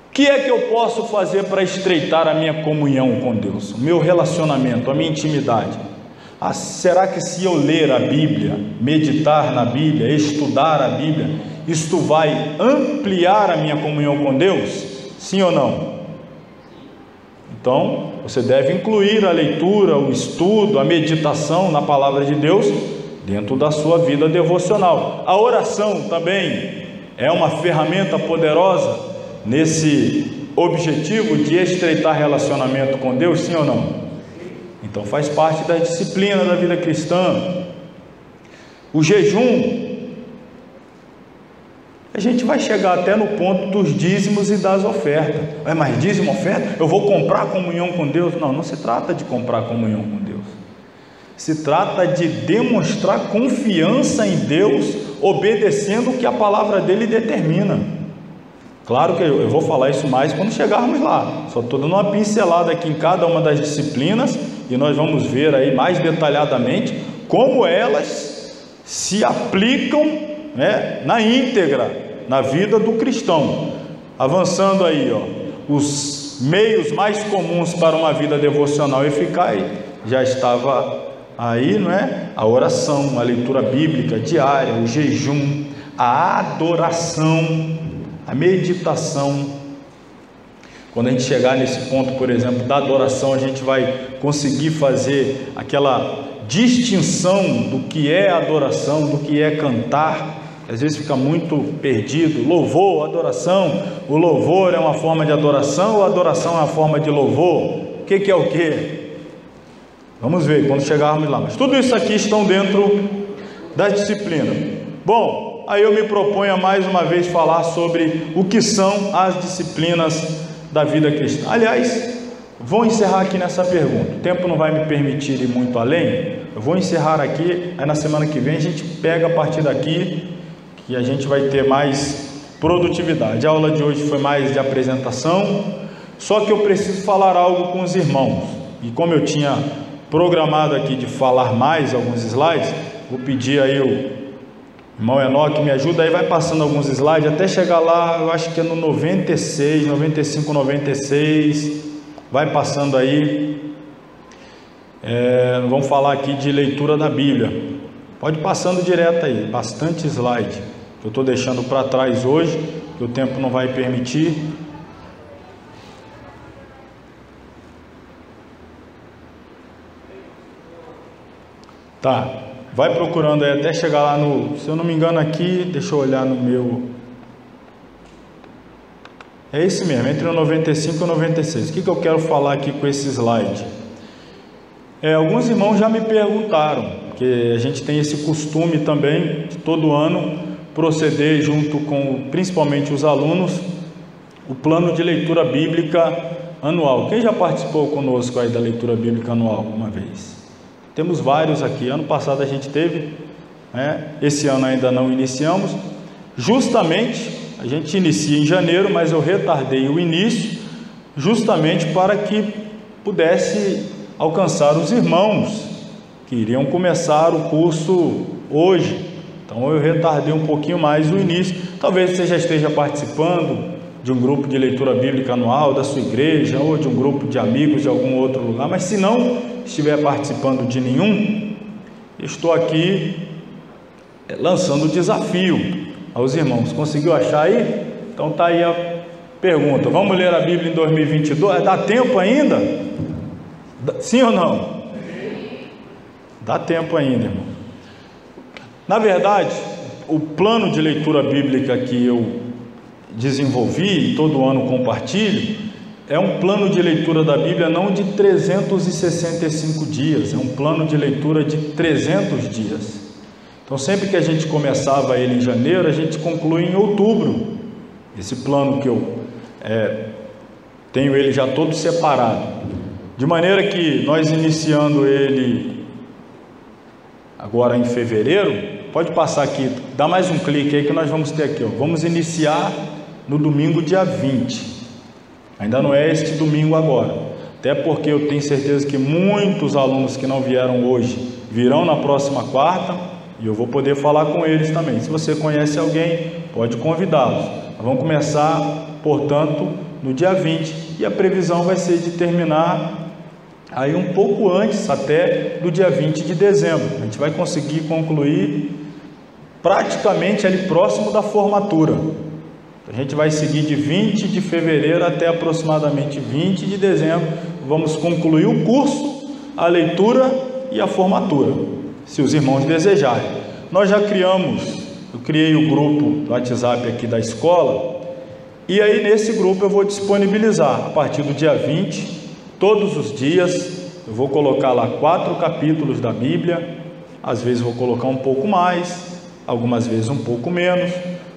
O que é que eu posso fazer para estreitar a minha comunhão com Deus, o meu relacionamento, a minha intimidade? Será que se eu ler a Bíblia, meditar na Bíblia, estudar a Bíblia, isto vai ampliar a minha comunhão com Deus? Sim ou não? Então, você deve incluir a leitura, o estudo, a meditação na palavra de Deus dentro da sua vida devocional. A oração também é uma ferramenta poderosa nesse objetivo de estreitar relacionamento com Deus, sim ou não? Então faz parte da disciplina da vida cristã. O jejum, a gente vai chegar até no ponto dos dízimos e das ofertas. Mas dízimo, oferta? Eu vou comprar comunhão com Deus? Não, não se trata de comprar comunhão com Deus. Se trata de demonstrar confiança em Deus, obedecendo o que a palavra dele determina. Claro que eu vou falar isso mais quando chegarmos lá. Só estou dando uma pincelada aqui em cada uma das disciplinas e nós vamos ver aí mais detalhadamente como elas se aplicam, né, na íntegra na vida do cristão. Avançando aí, os meios mais comuns para uma vida devocional eficaz já estava aí, não é? A oração, a leitura bíblica diária, o jejum, a adoração, a meditação. Quando a gente chegar nesse ponto, por exemplo, da adoração, a gente vai conseguir fazer aquela distinção do que é adoração, do que é cantar. Às vezes fica muito perdido. Louvor, adoração. O louvor é uma forma de adoração ou a adoração é uma forma de louvor? O que é o que? Vamos ver quando chegarmos lá. Mas tudo isso aqui estão dentro da disciplina. Bom, aí eu me proponho a mais uma vez falar sobre o que são as disciplinas da vida cristã. Aliás, vou encerrar aqui nessa pergunta. O tempo não vai me permitir ir muito além. Eu vou encerrar aqui, aí na semana que vem a gente pega a partir daqui e a gente vai ter mais produtividade. A aula de hoje foi mais de apresentação, só que eu preciso falar algo com os irmãos. E como eu tinha programado aqui de falar mais alguns slides, vou pedir aí o irmão Enoque me ajuda aí, vai passando alguns slides até chegar lá, eu acho que é no 96, 95, 96, vai passando aí. Vamos falar aqui de leitura da Bíblia. Pode ir passando direto aí, bastante slide que eu estou deixando para trás hoje, que o tempo não vai permitir. Tá, vai procurando aí até chegar lá no, se eu não me engano aqui, deixa eu olhar no meu, é esse mesmo, entre o 95 e o 96. O que eu quero falar aqui com esse slide? Alguns irmãos já me perguntaram, que a gente tem esse costume também de todo ano proceder junto com principalmente os alunos o plano de leitura bíblica anual. Quem já participou conosco aí da leitura bíblica anual uma vez? Temos vários aqui. Ano passado a gente teve, né? Esse ano ainda não iniciamos. Justamente, a gente inicia em janeiro, mas eu retardei o início justamente para que pudesse alcançar os irmãos que iriam começar o curso hoje. Então eu retardei um pouquinho mais o início. Talvez você já esteja participando de um grupo de leitura bíblica anual da sua igreja, ou de um grupo de amigos de algum outro lugar, mas se não estiver participando de nenhum, eu estou aqui lançando o desafio aos irmãos. Conseguiu achar aí? Então está aí a pergunta. Vamos ler a Bíblia em 2022? Dá tempo ainda? Sim ou não? Dá tempo ainda, irmão. Na verdade, o plano de leitura bíblica que eu desenvolvi e todo ano compartilho é um plano de leitura da Bíblia não de 365 dias, é um plano de leitura de 300 dias. Então sempre que a gente começava ele em janeiro, a gente conclui em outubro. Esse plano que eu tenho ele já todo separado, de maneira que nós iniciando ele agora em fevereiro, pode passar aqui, dá mais um clique aí que nós vamos ter aqui, vamos iniciar no domingo dia 20, ainda não é este domingo agora, até porque eu tenho certeza que muitos alunos que não vieram hoje virão na próxima quarta, e eu vou poder falar com eles também. Se você conhece alguém, pode convidá-los. Nós vamos começar, portanto, no dia 20, e a previsão vai ser de terminar aí um pouco antes, até do dia 20 de dezembro. A gente vai conseguir concluir praticamente ali próximo da formatura. A gente vai seguir de 20 de fevereiro até aproximadamente 20 de dezembro. Vamos concluir o curso, a leitura e a formatura. se os irmãos desejarem. Nós já eu criei o grupo do WhatsApp aqui da escola, e aí nesse grupo eu vou disponibilizar, a partir do dia 20, todos os dias, eu vou colocar lá 4 capítulos da Bíblia, às vezes vou colocar um pouco mais, algumas vezes um pouco menos,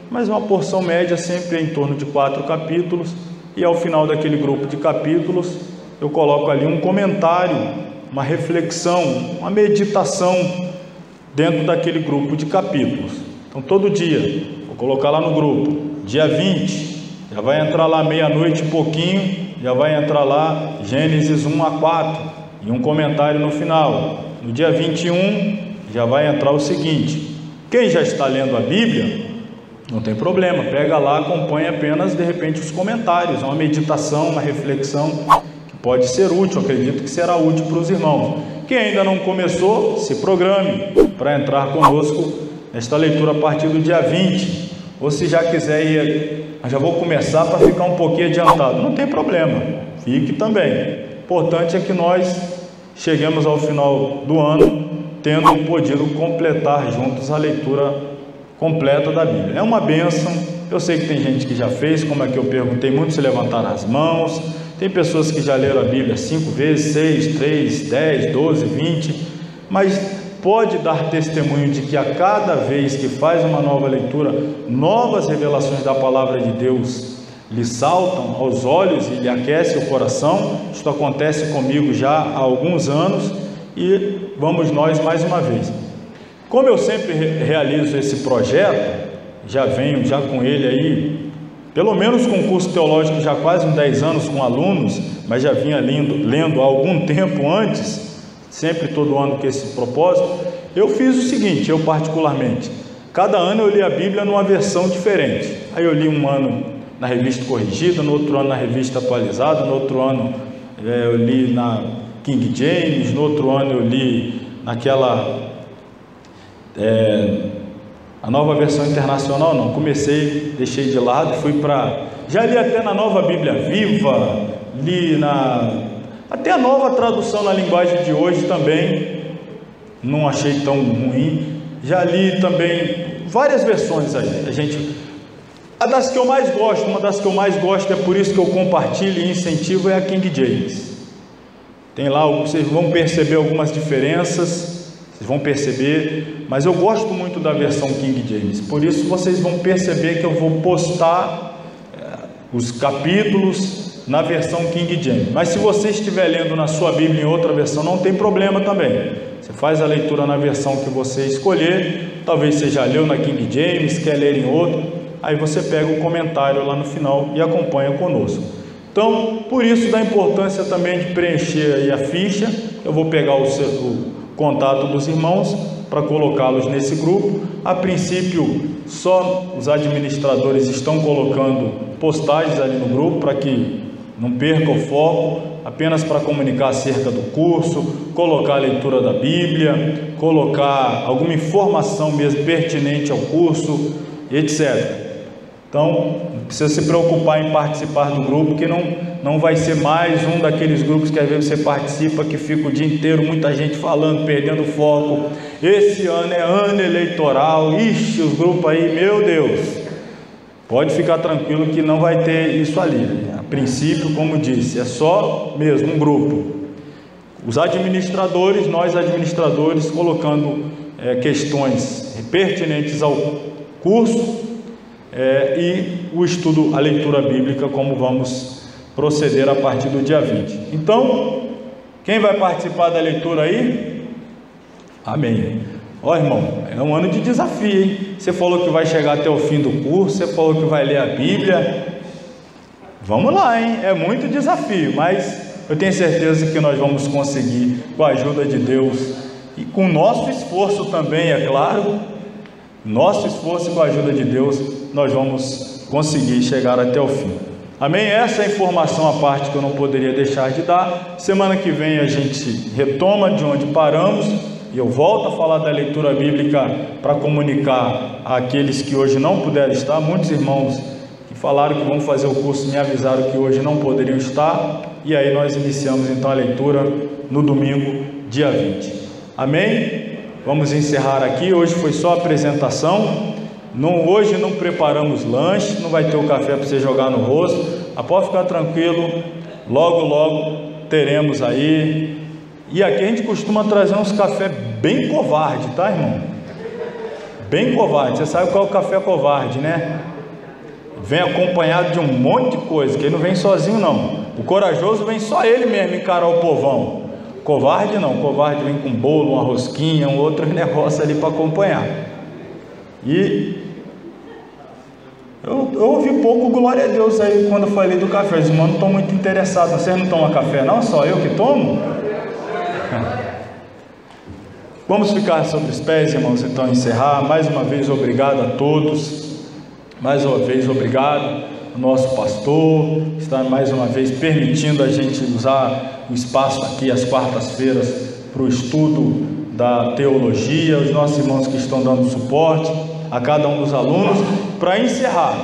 mas uma porção média sempre em torno de 4 capítulos, e ao final daquele grupo de capítulos, eu coloco ali um comentário, uma reflexão, uma meditação dentro daquele grupo de capítulos. Então todo dia, vou colocar lá no grupo, dia 20, já vai entrar lá meia-noite e pouquinho, já vai entrar lá Gênesis 1 a 4, e um comentário no final. No dia 21, já vai entrar o seguinte: quem já está lendo a Bíblia, não tem problema, pega lá, acompanha apenas de repente os comentários, uma meditação, uma reflexão que pode ser útil, acredito que será útil para os irmãos. Quem ainda não começou, se programe para entrar conosco nesta leitura a partir do dia 20, ou se já quiser ir, já vou começar para ficar um pouquinho adiantado, não tem problema, fique também. O importante é que nós cheguemos ao final do ano tendo podido completar juntos a leitura completa da Bíblia. É uma bênção. Eu sei que tem gente que já fez, como é que eu perguntei, muitos se levantaram as mãos. Tem pessoas que já leram a Bíblia 5 vezes, 6, 3, 10, 12, 20, mas pode dar testemunho de que a cada vez que faz uma nova leitura, novas revelações da palavra de Deus lhe saltam aos olhos e lhe aquece o coração. Isto acontece comigo já há alguns anos e vamos nós mais uma vez. Como eu sempre realizo esse projeto, já venho já com ele aí, pelo menos com curso teológico já quase uns 10 anos com alunos, mas já vinha lendo há algum tempo antes, sempre todo ano com esse propósito. Eu fiz o seguinte, eu particularmente, cada ano eu li a Bíblia numa versão diferente. Aí eu li um ano na revista corrigida, no outro ano na revista atualizada, no outro ano eu li na King James, no outro ano eu li naquela a nova versão internacional. Não, comecei, deixei de lado, fui para, já li até na Nova Bíblia Viva, li até a nova tradução na linguagem de hoje também, não achei tão ruim. Já li também várias versões aí, uma das que eu mais gosto, é por isso que eu compartilho e incentivo, é a King James. Tem lá, vocês vão perceber algumas diferenças, vocês vão perceber, mas eu gosto muito da versão King James, por isso vocês vão perceber que eu vou postar os capítulos na versão King James. Mas se você estiver lendo na sua Bíblia em outra versão, não tem problema também, você faz a leitura na versão que você escolher. Talvez você já leu na King James, quer ler em outro, aí você pega o comentário lá no final e acompanha conosco. Então, por isso da importância também de preencher aí a ficha. Eu vou pegar o contato dos irmãos para colocá-los nesse grupo. A princípio, só os administradores estão colocando postagens ali no grupo para que não perca o foco, apenas para comunicar acerca do curso, colocar a leitura da Bíblia, colocar alguma informação mesmo pertinente ao curso, etc. Então, não precisa se preocupar em participar do grupo, que não vai ser mais um daqueles grupos que às vezes você participa, que fica o dia inteiro, muita gente falando, perdendo foco. Esse ano é ano eleitoral, ixi, os grupos aí, meu Deus, pode ficar tranquilo que não vai ter isso ali. A princípio, como disse, é só mesmo um grupo. Os administradores, nós administradores, colocando questões pertinentes ao curso, e o estudo, a leitura bíblica, como vamos proceder a partir do dia 20. Então, quem vai participar da leitura aí? Amém. Ó, irmão, é um ano de desafio, hein? Você falou que vai chegar até o fim do curso, você falou que vai ler a Bíblia. Vamos lá, hein? É muito desafio, mas eu tenho certeza que nós vamos conseguir, com a ajuda de Deus e com o nosso esforço também, é claro. Nosso esforço e com a ajuda de Deus, nós vamos conseguir chegar até o fim. Amém? Essa é a informação à parte que eu não poderia deixar de dar. Semana que vem a gente retoma de onde paramos e eu volto a falar da leitura bíblica para comunicar àqueles que hoje não puderam estar. Muitos irmãos que falaram que vão fazer o curso me avisaram que hoje não poderiam estar, e aí nós iniciamos então a leitura no domingo, dia 20. Amém? vamos encerrar aqui. Hoje foi só a apresentação. Hoje não preparamos lanche, não vai ter o café para você jogar no rosto. Pode ficar tranquilo, logo teremos aí. E aqui a gente costuma trazer uns café bem covarde, tá, irmão? Bem covarde. Você sabe qual é o café covarde, né? Vem acompanhado de um monte de coisa, que ele não vem sozinho não. O corajoso vem só ele mesmo encarar o povão. Covarde não, covarde vem com bolo, uma rosquinha, um outro negócio ali para acompanhar. E eu ouvi pouco glória a Deus aí quando eu falei do café. Os irmãos não estão muito interessados. Vocês não tomam café não? Só eu que tomo? Vamos ficar sobre os pés, irmãos, então encerrar. Mais uma vez obrigado a todos. Mais uma vez obrigado ao nosso pastor, está mais uma vez permitindo a gente usar o espaço aqui às quartas-feiras para o estudo da teologia, os nossos irmãos que estão dando suporte a cada um dos alunos. Para encerrar,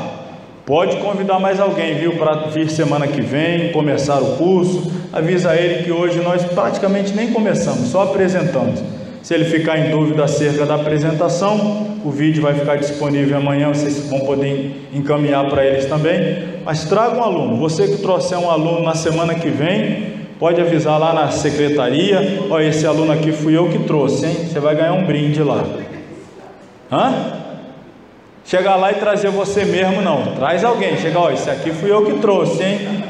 pode convidar mais alguém, viu, para vir semana que vem, começar o curso. Avisa ele que hoje nós praticamente nem começamos, só apresentamos. Se ele ficar em dúvida acerca da apresentação, o vídeo vai ficar disponível amanhã, vocês vão poder encaminhar para eles também. Mas traga um aluno, você que trouxer um aluno na semana que vem, pode avisar lá na secretaria: olha, esse aluno aqui fui eu que trouxe, hein? Você vai ganhar um brinde lá. Chegar lá e trazer você mesmo não, traz alguém, chega, olha, esse aqui fui eu que trouxe, hein?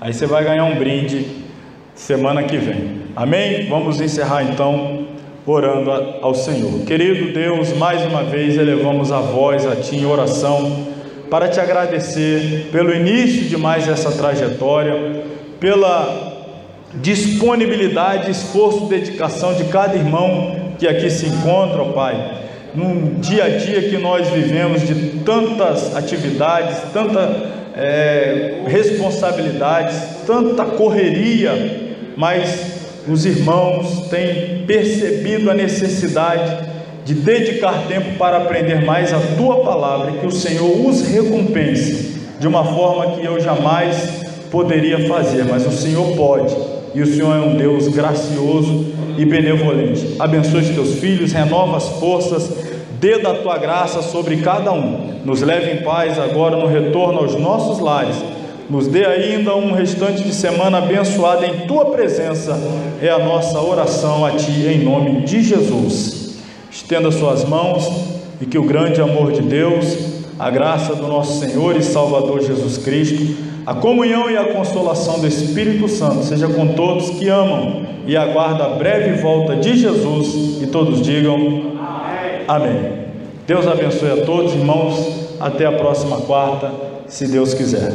Aí você vai ganhar um brinde semana que vem. Amém? Vamos encerrar então orando ao Senhor. Querido Deus, mais uma vez elevamos a voz a Ti em oração para Te agradecer pelo início de mais essa trajetória, pela disponibilidade, esforço, dedicação de cada irmão que aqui se encontra, ó Pai, num dia a dia que nós vivemos de tantas atividades, tanta responsabilidades, tanta correria, mas os irmãos têm percebido a necessidade de dedicar tempo para aprender mais a Tua Palavra, e que o Senhor os recompense de uma forma que eu jamais poderia fazer, mas o Senhor pode, e o Senhor é um Deus gracioso e benevolente. Abençoe os Teus filhos, renova as forças, dê da Tua graça sobre cada um, nos leve em paz agora no retorno aos nossos lares. Nos dê ainda um restante de semana abençoada em Tua presença, é a nossa oração a Ti, em nome de Jesus. Estenda suas mãos e que o grande amor de Deus, a graça do nosso Senhor e Salvador Jesus Cristo, a comunhão e a consolação do Espírito Santo seja com todos que amam e aguardam a breve volta de Jesus, e todos digam amém. Amém. Deus abençoe a todos, irmãos, até a próxima quarta, se Deus quiser.